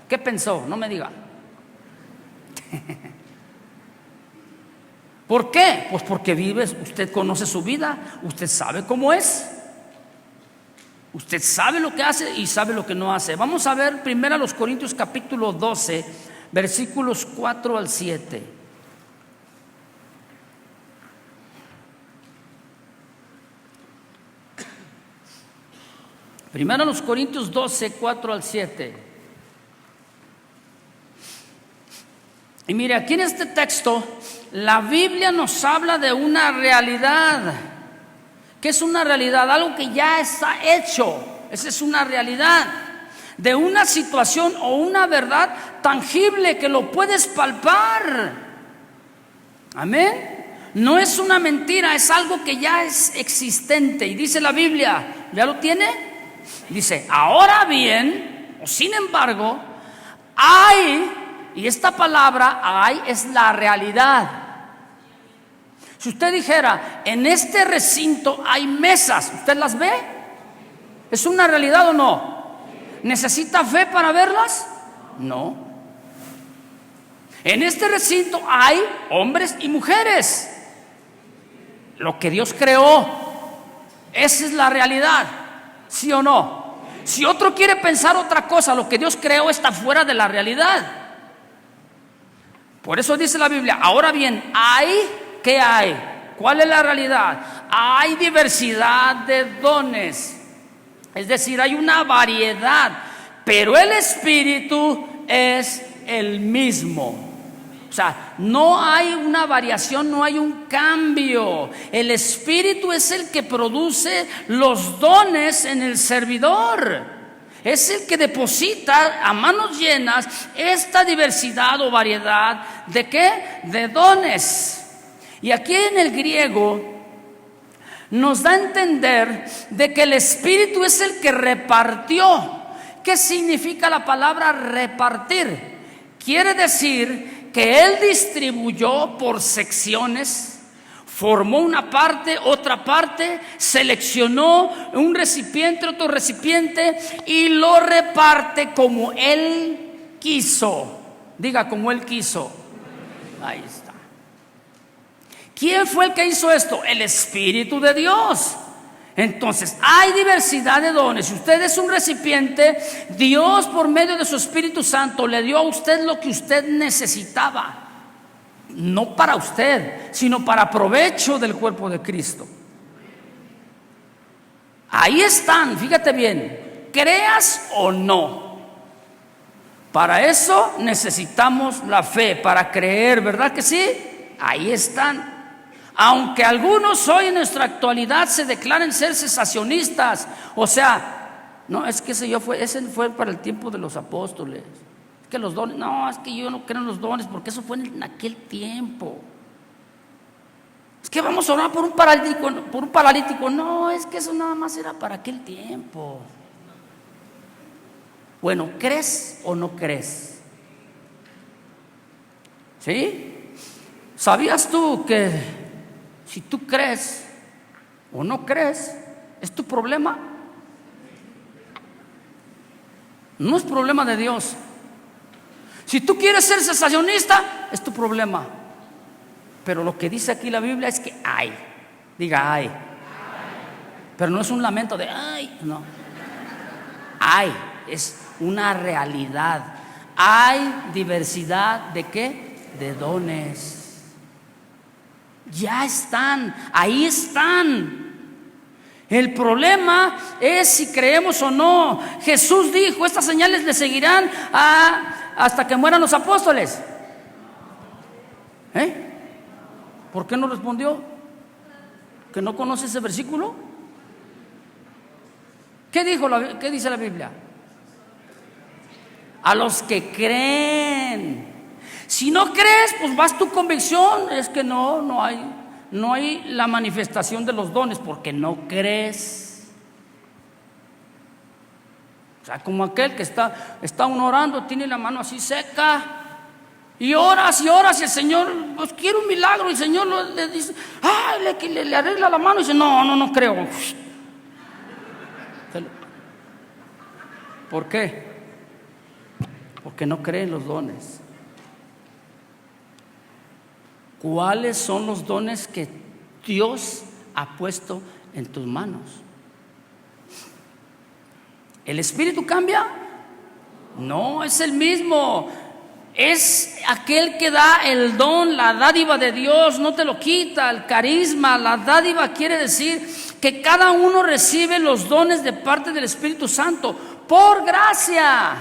¿Qué pensó? No me diga. ¿Por qué? Pues porque usted conoce su vida, usted sabe cómo es. Usted sabe lo que hace y sabe lo que no hace. Vamos a ver primero a los Corintios capítulo 12, versículos 4 al 7. Primero a los Corintios 12, 4 al 7. Y mire, aquí en este texto, la Biblia nos habla de una realidad. ¿Qué es una realidad? Algo que ya está hecho. Esa es una realidad de una situación o una verdad tangible que lo puedes palpar. Amén. No es una mentira, es algo que ya es existente. Y dice la Biblia, ¿ya lo tiene? Dice, ahora bien, o sin embargo, hay, y esta palabra hay es la realidad. Si usted dijera, en este recinto hay mesas, ¿usted las ve? ¿Es una realidad o no? ¿Necesita fe para verlas? No. En este recinto hay hombres y mujeres. Lo que Dios creó, esa es la realidad, ¿sí o no? Si otro quiere pensar otra cosa, lo que Dios creó está fuera de la realidad. Por eso dice la Biblia, ahora bien, ¿qué hay? ¿Cuál es la realidad? Hay diversidad de dones, es decir, hay una variedad, pero el Espíritu es el mismo. O sea, no hay una variación, no hay un cambio. El Espíritu es el que produce los dones en el servidor. Es el que deposita a manos llenas esta diversidad o variedad ¿de qué? De dones. Y aquí en el griego nos da a entender de que el Espíritu es el que repartió. ¿Qué significa la palabra repartir? Quiere decir que Él distribuyó por secciones, formó una parte, otra parte, seleccionó un recipiente, otro recipiente y lo reparte como Él quiso. Diga, como Él quiso. Ahí está. ¿Quién fue el que hizo esto? El Espíritu de Dios. Entonces, hay diversidad de dones. Si usted es un recipiente, Dios por medio de su Espíritu Santo le dio a usted lo que usted necesitaba. No para usted, sino para provecho del cuerpo de Cristo. Ahí están, fíjate bien, creas o no. Para eso necesitamos la fe, para creer, ¿verdad que sí? Ahí están. Aunque algunos hoy en nuestra actualidad se declaren ser cesacionistas, o sea, no, es que ese fue para el tiempo de los apóstoles. Es que los dones, no, es que yo no creo en los dones porque eso fue en aquel tiempo. Es que vamos a orar por un paralítico, no, es que eso nada más era para aquel tiempo. Bueno, ¿crees o no crees? ¿Sí? ¿Sabías tú que si tú crees o no crees, es tu problema? No es problema de Dios. Si tú quieres ser cesacionista, es tu problema. Pero lo que dice aquí la Biblia es que hay. Diga, hay. Pero no es un lamento de ay, no. Hay, es una realidad. Hay diversidad de ¿qué? De dones. Ya están, ahí están. El problema es si creemos o no. Jesús dijo, estas señales le seguirán hasta que mueran los apóstoles. ¿Por qué no respondió? ¿Que no conoce ese versículo? ¿Qué dice la Biblia? A los que creen. Si no crees, pues vas tu convicción, es que no hay la manifestación de los dones porque no crees. O sea, como aquel que está uno orando, tiene la mano así seca y oras y el Señor, pues quiere un milagro, y el Señor le dice, le arregla la mano y dice, no creo. ¿Por qué? Porque no creen los dones. ¿Cuáles son los dones que Dios ha puesto en tus manos? ¿El Espíritu cambia? No, es el mismo. Es aquel que da el don, la dádiva de Dios, no te lo quita. El carisma, la dádiva quiere decir que cada uno recibe los dones de parte del Espíritu Santo por gracia.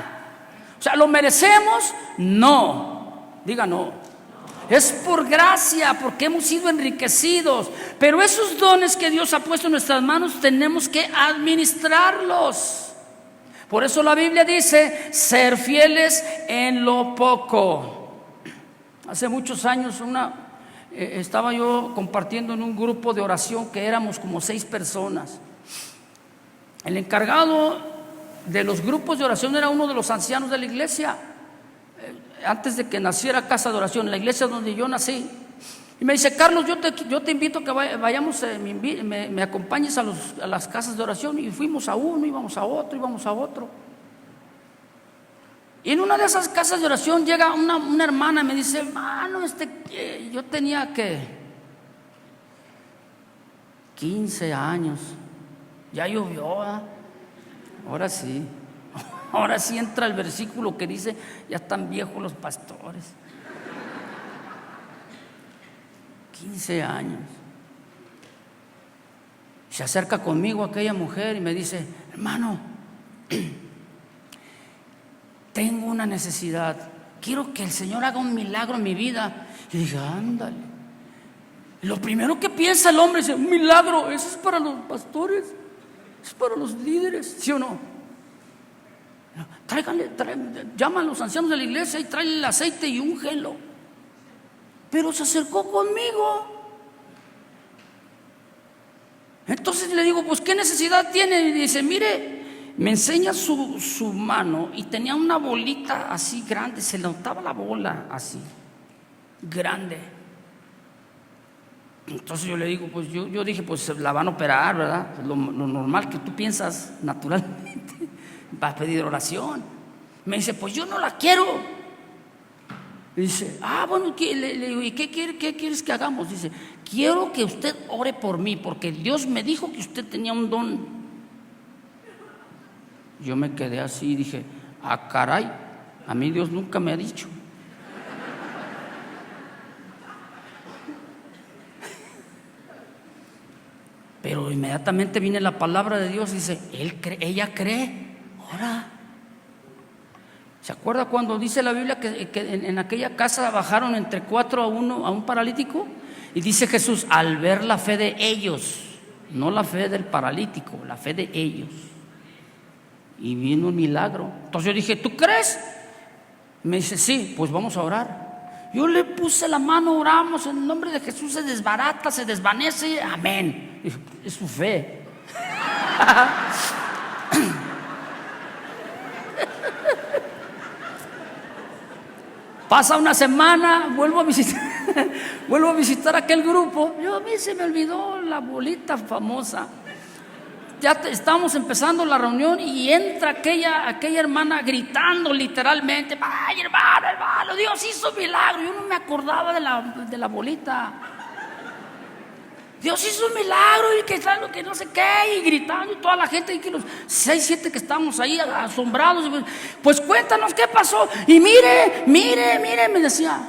O sea, ¿lo merecemos? No. Diga no. es por gracia, porque hemos sido enriquecidos. Pero esos dones que Dios ha puesto en nuestras manos tenemos que administrarlos. Por eso la Biblia dice: ser fieles en lo poco. Hace muchos años estaba yo compartiendo en un grupo de oración que éramos como 6 personas. El encargado de los grupos de oración era uno de los ancianos de la iglesia, antes de que naciera Casa de Oración, la iglesia donde yo nací. Y me dice: Carlos, yo te invito a que vayamos, me acompañes a las casas de oración. Y fuimos a uno, íbamos a otro. Y en una de esas casas de oración llega una hermana y me dice: hermano, yo tenía 15 años, ya llovió, ¿eh? Ahora sí entra el versículo que dice: ya están viejos los pastores. 15 años. Se acerca conmigo aquella mujer y me dice: hermano, tengo una necesidad, quiero que el Señor haga un milagro en mi vida. Y dije: ándale. Lo primero que piensa el hombre es: un milagro, eso es para los pastores, es para los líderes, ¿sí o no? Llama a los ancianos de la iglesia y trae el aceite y úngelo. Pero se acercó conmigo. Entonces le digo: pues ¿qué necesidad tiene? Y dice: mire, me enseña su mano y tenía una bolita así grande, se le notaba la bola así, grande. Entonces yo le digo, pues yo dije, pues la van a operar, ¿verdad? Lo normal que tú piensas naturalmente, va a pedir oración. Me dice: pues yo no la quiero. Dice: bueno, le digo: ¿y qué quieres que hagamos? Dice: quiero que usted ore por mí, porque Dios me dijo que usted tenía un don. Yo me quedé así y dije: caray, a mí Dios nunca me ha dicho. Pero inmediatamente viene la palabra de Dios y dice: ella cree, ora. ¿Se acuerda cuando dice la Biblia que en aquella casa bajaron entre 4 a un paralítico? Y dice Jesús: al ver la fe de ellos, no la fe del paralítico, la fe de ellos. Y vino un milagro. Entonces yo dije: ¿tú crees? Me dice: sí, pues vamos a orar. Yo le puse la mano, oramos, en el nombre de Jesús se desbarata, se desvanece, amén. Dije: es su fe. Pasa una semana, vuelvo a visitar aquel grupo. A mí se me olvidó la bolita famosa. Ya estábamos empezando la reunión y entra aquella hermana gritando literalmente: ¡ay, hermano, Dios hizo un milagro! Yo no me acordaba de la bolita. Dios hizo un milagro y que no sé qué, y gritando, y toda la gente, y que los 6, 7 que estábamos ahí asombrados, pues cuéntanos qué pasó. Y mire, me decía.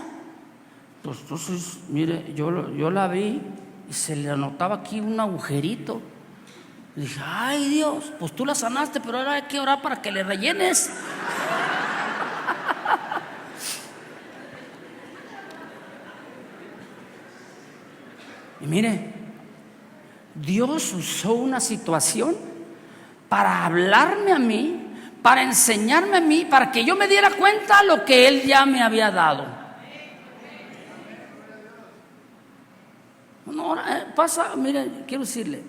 Pues entonces, mire, yo la vi y se le anotaba aquí un agujerito. Le dije: ay, Dios, pues tú la sanaste, pero ahora hay que orar para que le rellenes. Y mire, Dios usó una situación para hablarme a mí, para enseñarme a mí, para que yo me diera cuenta de lo que Él ya me había dado. No, mire, quiero decirle,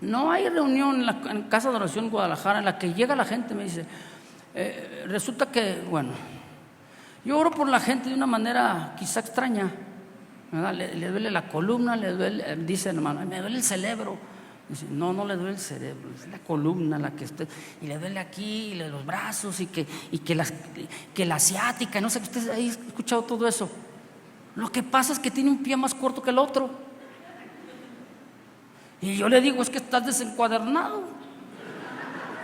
no hay reunión en Casa de Oración en Guadalajara en la que llega la gente y me dice: resulta que, bueno, yo oro por la gente de una manera quizá extraña, ¿verdad? Le duele la columna, dice hermano, me duele el cerebro. Dice: no le duele el cerebro, es la columna la que usted, y le duele aquí, y los brazos, y que la asiática, no sé, que usted ha escuchado todo eso. Lo que pasa es que tiene un pie más corto que el otro. Y yo le digo: es que estás desencuadernado.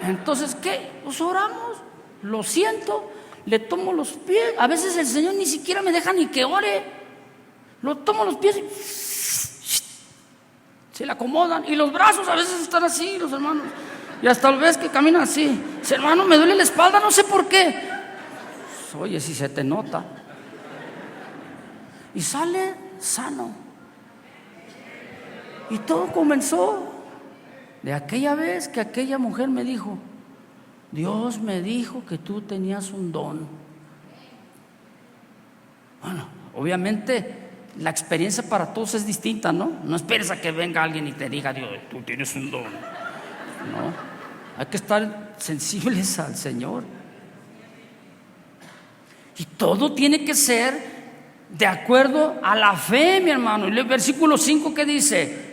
Entonces, ¿qué? Pues oramos, lo siento, le tomo los pies. A veces el Señor ni siquiera me deja ni que ore. Lo tomo los pies y se le acomodan. Y los brazos a veces están así, los hermanos. Y hasta lo ves que caminan así. Dice: hermano, me duele la espalda, no sé por qué. Oye, si se te nota. y sale sano. Y todo comenzó de aquella vez que aquella mujer me dijo: Dios me dijo que tú tenías un don. Bueno, obviamente la experiencia para todos es distinta, ¿no? No esperes a que venga alguien y te diga: Dios, tú tienes un don. No, hay que estar sensibles al Señor. Y todo tiene que ser de acuerdo a la fe, mi hermano. Y el versículo 5 que dice: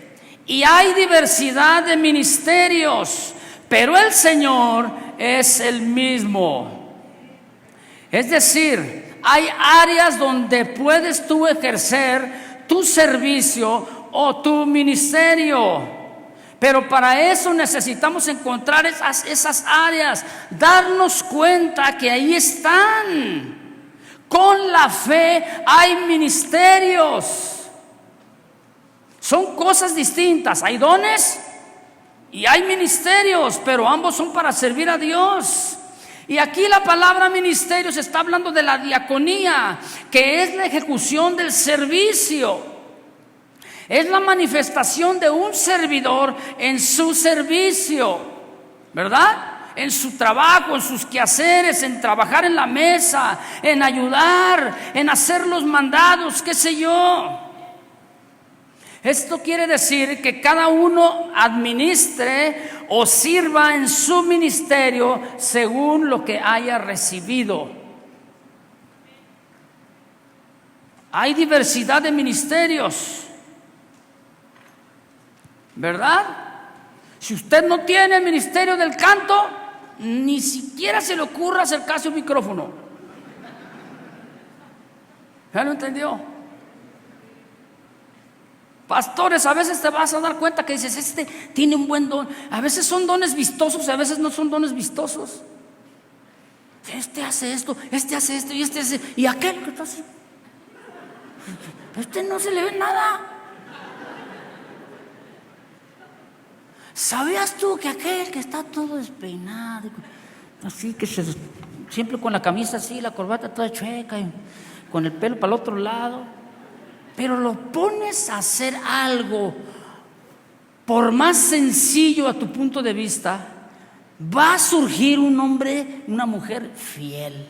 y hay diversidad de ministerios, pero el Señor es el mismo. Es decir, hay áreas donde puedes tú ejercer tu servicio o tu ministerio, pero para eso necesitamos encontrar esas áreas, darnos cuenta que ahí están. Con la fe hay ministerios. Son cosas distintas. Hay dones y hay ministerios, pero ambos son para servir a Dios. Y aquí la palabra ministerio se está hablando de la diaconía, que es la ejecución del servicio. Es la manifestación de un servidor en su servicio, ¿verdad? En su trabajo, en sus quehaceres, en trabajar en la mesa, en ayudar, en hacer los mandados, qué sé yo. Esto quiere decir que cada uno administre o sirva en su ministerio según lo que haya recibido. Hay diversidad de ministerios, ¿verdad? Si usted no tiene el ministerio del canto, ni siquiera se le ocurra acercarse a un micrófono. ¿Ya lo entendió? Pastores, a veces te vas a dar cuenta que dices: este tiene un buen don. A veces son dones vistosos, a veces no son dones vistosos. Este hace esto y este hace, y aquel que está así, este no se le ve nada. ¿Sabías tú que aquel que está todo despeinado, así que siempre con la camisa así, la corbata toda chueca y con el pelo para el otro lado, pero lo pones a hacer algo, por más sencillo a tu punto de vista, va a surgir un hombre, una mujer fiel?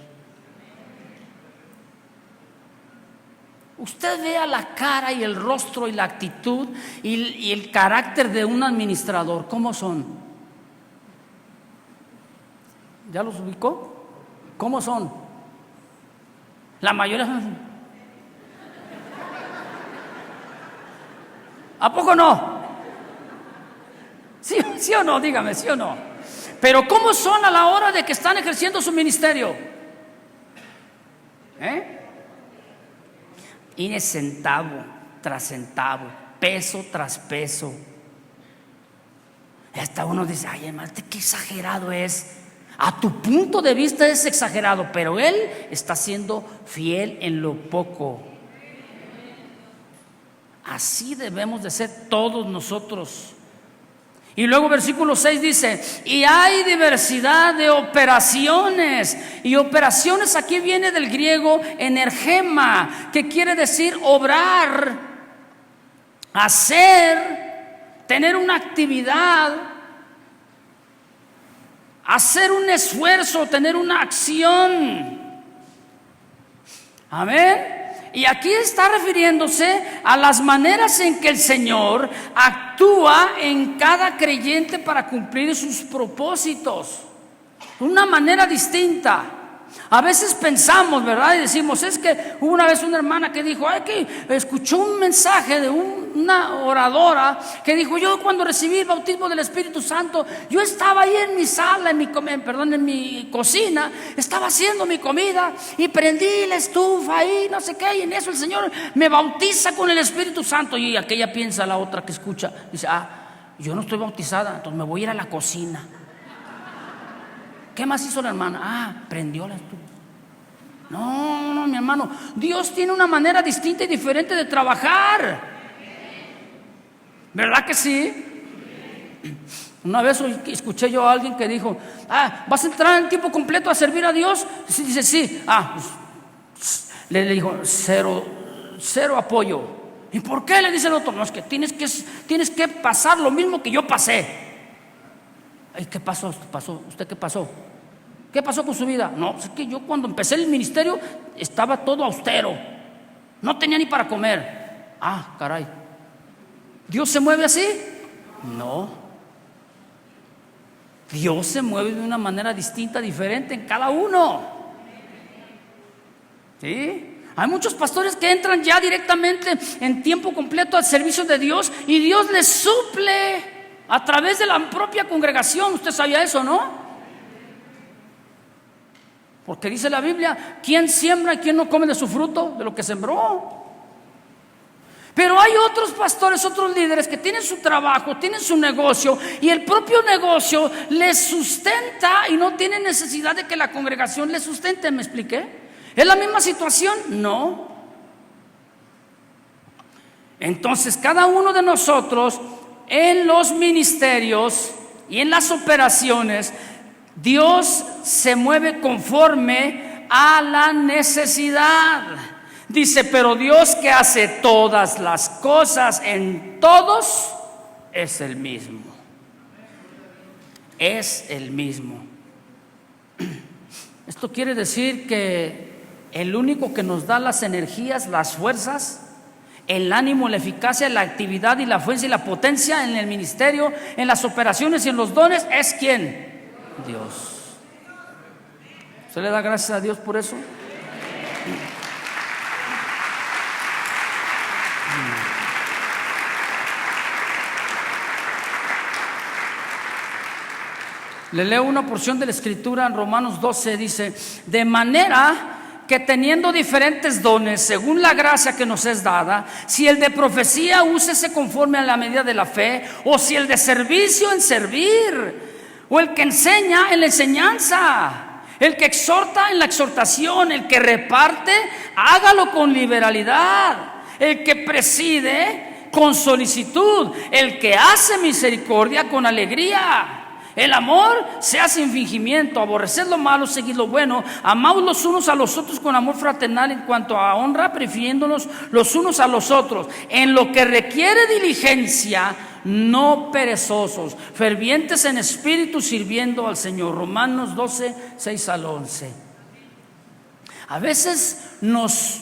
Usted vea la cara y el rostro y la actitud y el carácter de un administrador, ¿cómo son? ¿Ya los ubicó? ¿Cómo son? La mayoría son... ¿A poco no? ¿Sí o no? Dígame, ¿sí o no? Pero ¿cómo son a la hora de que están ejerciendo su ministerio? Y de centavo tras centavo, peso tras peso. Y hasta uno dice: ay, hermano, qué exagerado es. A tu punto de vista es exagerado, pero él está siendo fiel en lo poco. Así debemos de ser todos nosotros. Y luego versículo 6 dice: y hay diversidad de operaciones. Y operaciones aquí viene del griego energema, que quiere decir obrar, hacer, tener una actividad, hacer un esfuerzo, tener una acción. Amén. Y aquí está refiriéndose a las maneras en que el Señor actúa en cada creyente para cumplir sus propósitos. Una manera distinta. A veces pensamos, ¿verdad? Y decimos: es que hubo una vez una hermana que dijo: ay, que escuchó un mensaje de una oradora que dijo: yo cuando recibí el bautismo del Espíritu Santo, yo estaba ahí en mi sala, en mi cocina, estaba haciendo mi comida y prendí la estufa ahí, no sé qué, y en eso el Señor me bautiza con el Espíritu Santo. Y aquella piensa, la otra que escucha, dice: yo no estoy bautizada, entonces me voy a ir a la cocina. ¿Qué más hizo la hermana? Prendió la estufa. No, mi hermano, Dios tiene una manera distinta y diferente de trabajar. ¿Verdad que sí? Una vez escuché yo a alguien que dijo: ¿vas a entrar en tiempo completo a servir a Dios? Dice: sí. Le dijo: cero cero apoyo. ¿Y por qué? Le dice el otro. No, es que tienes que pasar lo mismo que yo pasé. Ay, ¿qué pasó? ¿Usted qué pasó? ¿Qué pasó con su vida? No, es que yo cuando empecé el ministerio estaba todo austero, no tenía ni para comer. Ah, caray, ¿Dios se mueve así? No, Dios se mueve de una manera distinta, diferente en cada uno. ¿Sí? Hay muchos pastores que entran ya directamente en tiempo completo al servicio de Dios y Dios les suple a través de la propia congregación. ¿Usted sabía eso, no? Porque dice la Biblia, ¿quién siembra y quién no come de su fruto? De lo que sembró. Pero hay otros pastores, otros líderes que tienen su trabajo, tienen su negocio y el propio negocio les sustenta y no tienen necesidad de que la congregación les sustente. ¿Me expliqué? ¿Es la misma situación? No. Entonces cada uno de nosotros en los ministerios y en las operaciones, Dios se mueve conforme a la necesidad. Dice, pero Dios que hace todas las cosas en todos es el mismo. Es el mismo. Esto quiere decir que el único que nos da las energías, las fuerzas, el ánimo, la eficacia, la actividad y la fuerza y la potencia en el ministerio, en las operaciones y en los dones, ¿es quién? Dios. ¿Usted le da gracias a Dios por eso? Le leo una porción de la escritura en Romanos 12, dice, de manera que teniendo diferentes dones según la gracia que nos es dada, si el de profecía úsese conforme a la medida de la fe, o si el de servicio en servir, o el que enseña en la enseñanza, el que exhorta en la exhortación, el que reparte, hágalo con liberalidad, el que preside con solicitud, el que hace misericordia con alegría. El amor sea sin fingimiento, aborreced lo malo, seguid lo bueno, amaos los unos a los otros con amor fraternal en cuanto a honra, prefiriéndonos los unos a los otros, en lo que requiere diligencia, no perezosos, fervientes en espíritu, sirviendo al Señor. Romanos 12, 6 al 11. A veces nos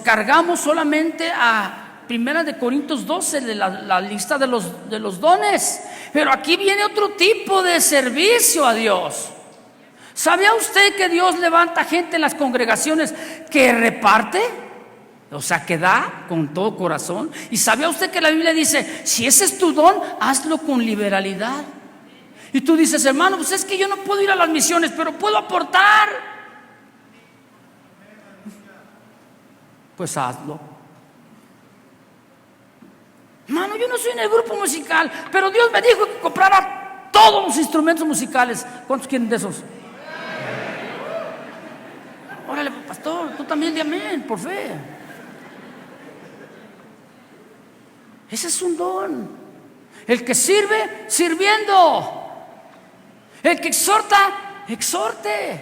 cargamos solamente a Primera de Corintios 12, de la lista de los dones. Pero aquí viene otro tipo de servicio a Dios. ¿Sabía usted que Dios levanta gente en las congregaciones que reparte? O sea, que da con todo corazón. ¿Y sabía usted que la Biblia dice, si ese es tu don, hazlo con liberalidad? Y tú dices, hermano, pues es que yo no puedo ir a las misiones, pero puedo aportar. Pues hazlo. Hermano, yo no soy en el grupo musical, pero Dios me dijo que comprara todos los instrumentos musicales. ¿Cuántos quieren de esos? Órale, pastor, tú también di amén, por fe. Ese es un don. El que sirve, sirviendo. El que exhorta, exhorte.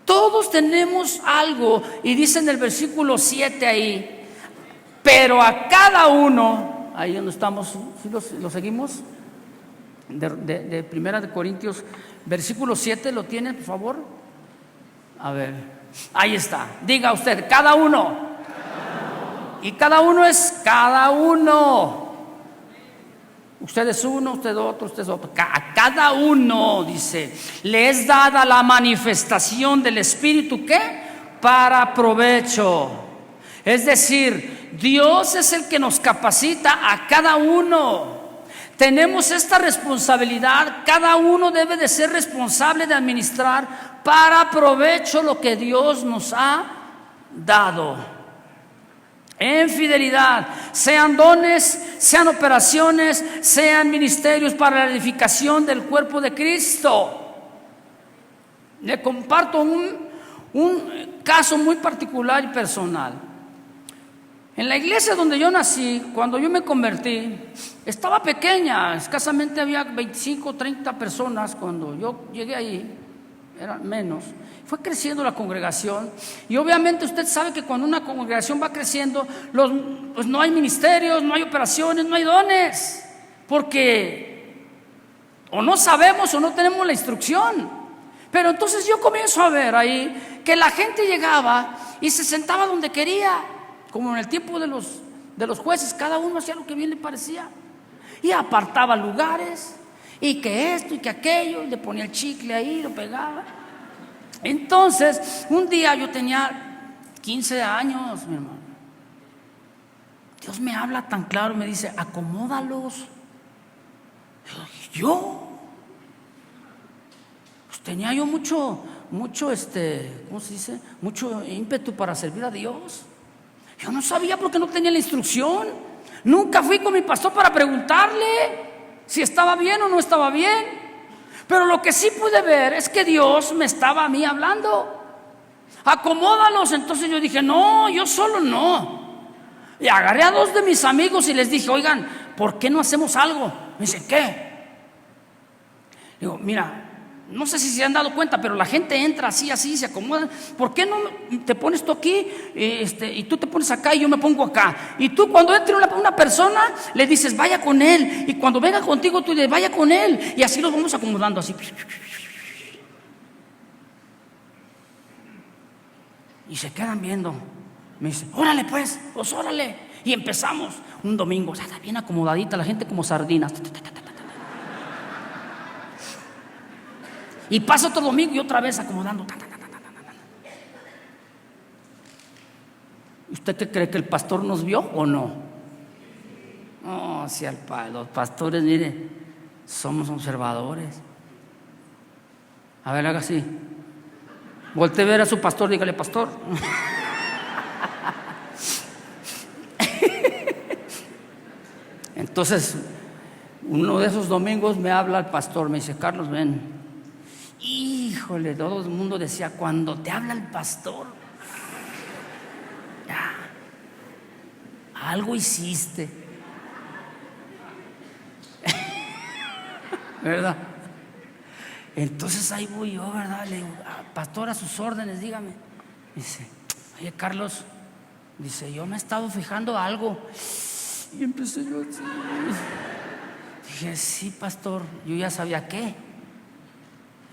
Todos tenemos algo. Y dice en el versículo 7 ahí, pero a cada uno, ahí donde estamos, ¿sí lo seguimos? De Primera de Corintios, versículo 7, ¿lo tiene, por favor? A ver, ahí está. Diga usted, cada uno. Y cada uno es cada uno. Usted es uno, usted otro, usted es otro. A cada uno, dice, le es dada la manifestación del Espíritu, ¿qué? Para provecho. Es decir, Dios es el que nos capacita a cada uno. Tenemos esta responsabilidad. Cada uno debe de ser responsable de administrar para provecho lo que Dios nos ha dado. En fidelidad, sean dones, sean operaciones, sean ministerios para la edificación del cuerpo de Cristo. Le comparto un caso muy particular y personal. En la iglesia donde yo nací, cuando yo me convertí, estaba pequeña, escasamente había 25 o 30 personas cuando yo llegué ahí. eran menos. Fue creciendo la congregación y obviamente usted sabe que cuando una congregación va creciendo, pues no hay ministerios, no hay operaciones, no hay dones, porque o no sabemos o no tenemos la instrucción. Pero entonces yo comienzo a ver ahí que la gente llegaba y se sentaba donde quería, como en el tiempo de los jueces, cada uno hacía lo que bien le parecía y apartaba lugares y que esto y que aquello, y le ponía el chicle ahí, lo pegaba. Entonces un día yo tenía 15 años, mi hermano. Dios me habla tan claro, me dice: acomódalos. Yo pues tenía yo mucho ¿cómo se dice? Mucho ímpetu para servir a Dios. Yo no sabía porque no tenía la instrucción. Nunca fui con mi pastor para preguntarle si estaba bien o no estaba bien. Pero lo que sí pude ver es que Dios me estaba a mí hablando. Acomódalos. Entonces yo dije: no, yo solo no. Y agarré a 2 de mis amigos y les dije: oigan, ¿por qué no hacemos algo? Me dice: ¿qué? Digo: mira, no sé si se han dado cuenta, pero la gente entra así, se acomoda. ¿Por qué no te pones tú aquí y tú te pones acá y yo me pongo acá? Y tú, cuando entre una persona, le dices: vaya con él. Y cuando venga contigo, tú le dices: vaya con él. Y así los vamos acomodando así. Y se quedan viendo. Me dice: órale pues órale. Y empezamos un domingo, está bien acomodadita la gente como sardinas. Y pasa otro domingo y otra vez acomodando. ¿Usted qué cree, que el pastor nos vio o no? No, si los pastores, mire, somos observadores. A ver, haga así. Voltee a ver a su pastor, dígale: pastor. Entonces, uno de esos domingos me habla el pastor, me dice: Carlos, ven. Híjole, todo el mundo decía: cuando te habla el pastor, ya, algo hiciste. ¿Verdad? Entonces ahí voy yo, ¿verdad? Le digo: pastor, a sus órdenes, dígame. Dice: oye, Carlos, dice, yo me he estado fijando algo. Y empecé yo así. Dije: sí, pastor, yo ya sabía qué.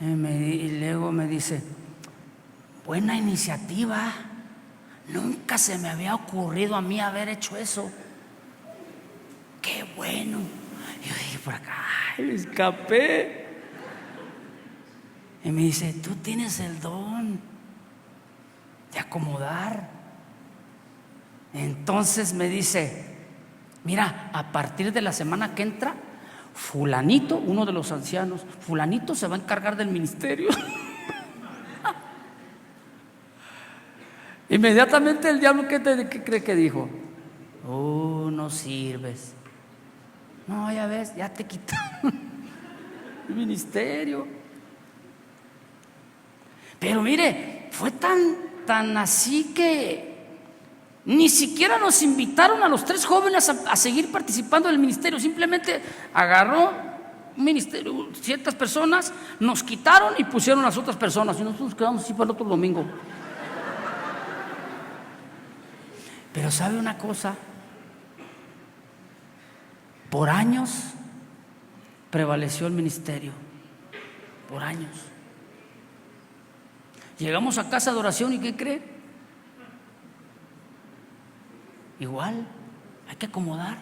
Y luego me dice: buena iniciativa, nunca se me había ocurrido a mí haber hecho eso. Qué bueno. Y yo dije por acá: ay, me escapé. Y me dice: tú tienes el don de acomodar. Entonces me dice: mira, a partir de la semana que entra, fulanito, uno de los ancianos, fulanito se va a encargar del ministerio. Inmediatamente el diablo, ¿qué cree que dijo? No sirves. No, ya ves, ya te quitaron el ministerio. Pero mire, fue tan así que ni siquiera nos invitaron a los 3 jóvenes a seguir participando del ministerio. Simplemente agarró un ministerio, ciertas personas, nos quitaron y pusieron las otras personas. Y nosotros nos quedamos así para el otro domingo. Pero ¿sabe una cosa? Por años prevaleció el ministerio. Por años. Llegamos a casa de oración y ¿qué cree? Igual, hay que acomodar.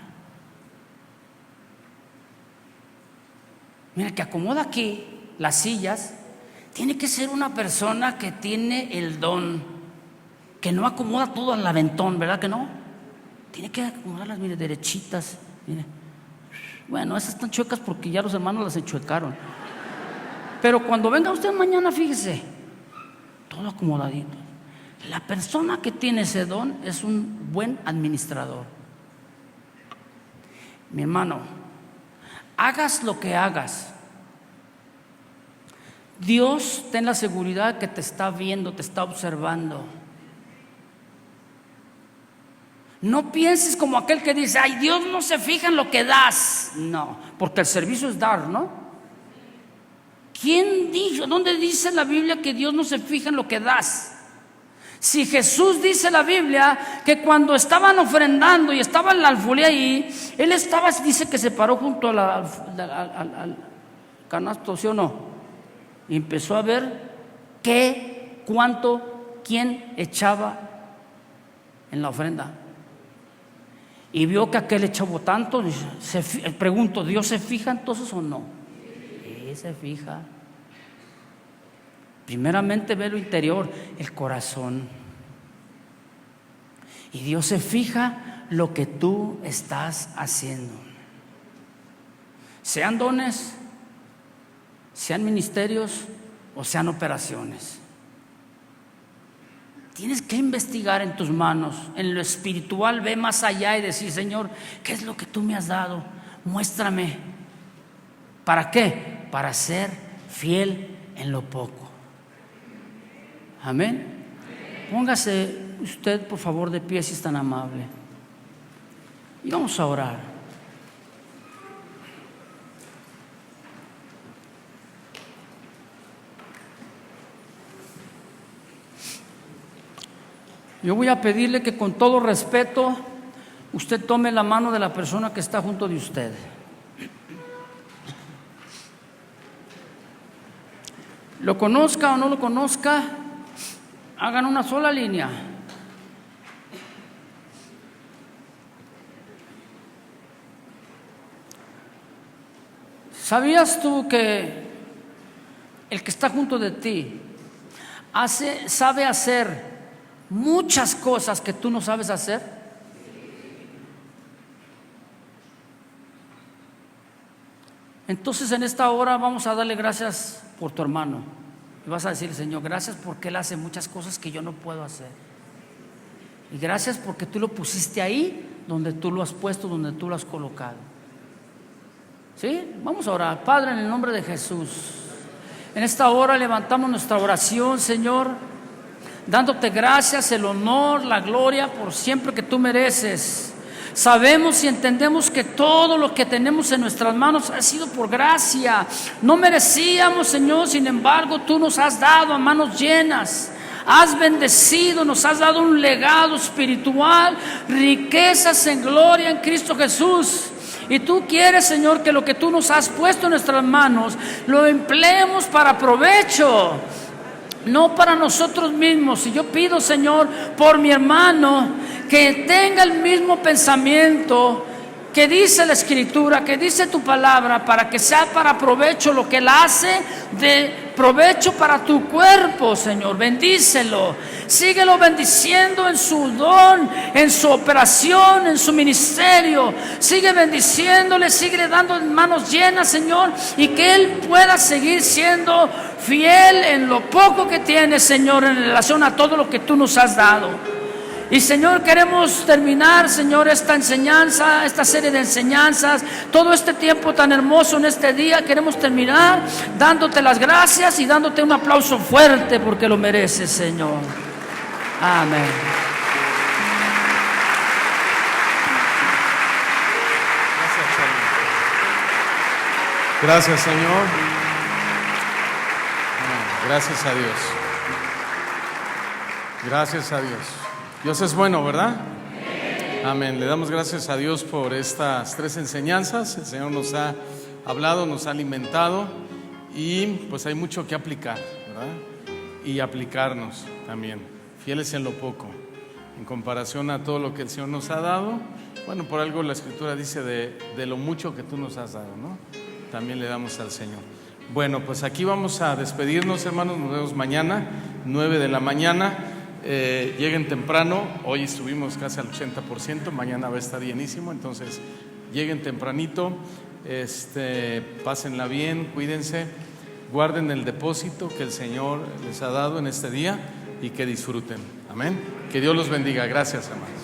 Mira, el que acomoda aquí las sillas tiene que ser una persona que tiene el don, que no acomoda todo al aventón, ¿verdad que no? Tiene que acomodarlas, mire, derechitas, mire. Bueno, esas están chuecas porque ya los hermanos las enchuecaron. Pero cuando venga usted mañana, fíjese, todo acomodadito. La persona que tiene ese don es un buen administrador. Mi hermano, hagas lo que hagas, Dios, ten la seguridad que te está viendo, te está observando. No pienses como aquel que dice: ay, Dios no se fija en lo que das. No, porque el servicio es dar, ¿no? ¿Quién dijo? ¿Dónde dice la Biblia que Dios no se fija en lo que das? Si Jesús dice la Biblia que cuando estaban ofrendando y estaba el alfolí ahí, Él estaba, dice que se paró junto al canasto, ¿sí o no? Y empezó a ver qué, cuánto, quién echaba en la ofrenda. Y vio que aquel echaba tanto. Pregunto, ¿Dios se fija entonces o no? Sí, se fija. Primeramente ve lo interior, el corazón. Y Dios se fija lo que tú estás haciendo. Sean dones, sean ministerios o sean operaciones. Tienes que investigar en tus manos, en lo espiritual, ve más allá y decir: Señor, ¿qué es lo que tú me has dado? Muéstrame. ¿Para qué? Para ser fiel en lo poco. Amén. Póngase usted, por favor, de pie, si es tan amable. Y vamos a orar. Yo voy a pedirle que con todo respeto usted tome la mano de la persona que está junto de usted. Lo conozca o no lo conozca, hagan una sola línea. ¿Sabías tú que el que está junto de ti sabe hacer muchas cosas que tú no sabes hacer? Entonces en esta hora vamos a darle gracias por tu hermano. Y vas a decir: Señor, gracias porque Él hace muchas cosas que yo no puedo hacer. Y gracias porque tú lo pusiste ahí donde tú lo has puesto, donde tú lo has colocado. ¿Sí? Vamos a orar. Padre, en el nombre de Jesús, en esta hora levantamos nuestra oración, Señor, dándote gracias, el honor, la gloria por siempre que tú mereces. Sabemos y entendemos que todo lo que tenemos en nuestras manos ha sido por gracia. No merecíamos, Señor, sin embargo, tú nos has dado a manos llenas. Has bendecido, nos has dado un legado espiritual, riquezas en gloria en Cristo Jesús. Y tú quieres, Señor, que lo que tú nos has puesto en nuestras manos lo empleemos para provecho, no para nosotros mismos. Y yo pido, Señor, por mi hermano, que tenga el mismo pensamiento que dice la Escritura, que dice tu palabra, para que sea para provecho lo que él hace, de provecho para tu cuerpo, Señor. Bendícelo, síguelo bendiciendo en su don, en su operación, en su ministerio. Sigue bendiciéndole, sigue dando manos llenas, Señor, y que él pueda seguir siendo fiel en lo poco que tiene, Señor, en relación a todo lo que tú nos has dado. Y Señor, queremos terminar, Señor, esta enseñanza, esta serie de enseñanzas, todo este tiempo tan hermoso en este día. Queremos terminar dándote las gracias y dándote un aplauso fuerte porque lo mereces, Señor. Amén. Gracias, Señor. Gracias a Dios. Gracias a Dios. Dios es bueno, ¿verdad? Amén. Le damos gracias a Dios por estas 3 enseñanzas. El Señor nos ha hablado, nos ha alimentado y pues hay mucho que aplicar, ¿verdad? Y aplicarnos también, fieles en lo poco, en comparación a todo lo que el Señor nos ha dado. Bueno, por algo la Escritura dice de lo mucho que tú nos has dado, ¿no? También le damos al Señor. Bueno, pues aquí vamos a despedirnos, hermanos. Nos vemos mañana, 9 de la mañana. Lleguen temprano. Hoy estuvimos casi al 80%, mañana va a estar llenísimo. Entonces lleguen tempranito, pásenla bien, cuídense, guarden el depósito que el Señor les ha dado en este día y que disfruten. Amén. Que Dios los bendiga. Gracias, hermanos.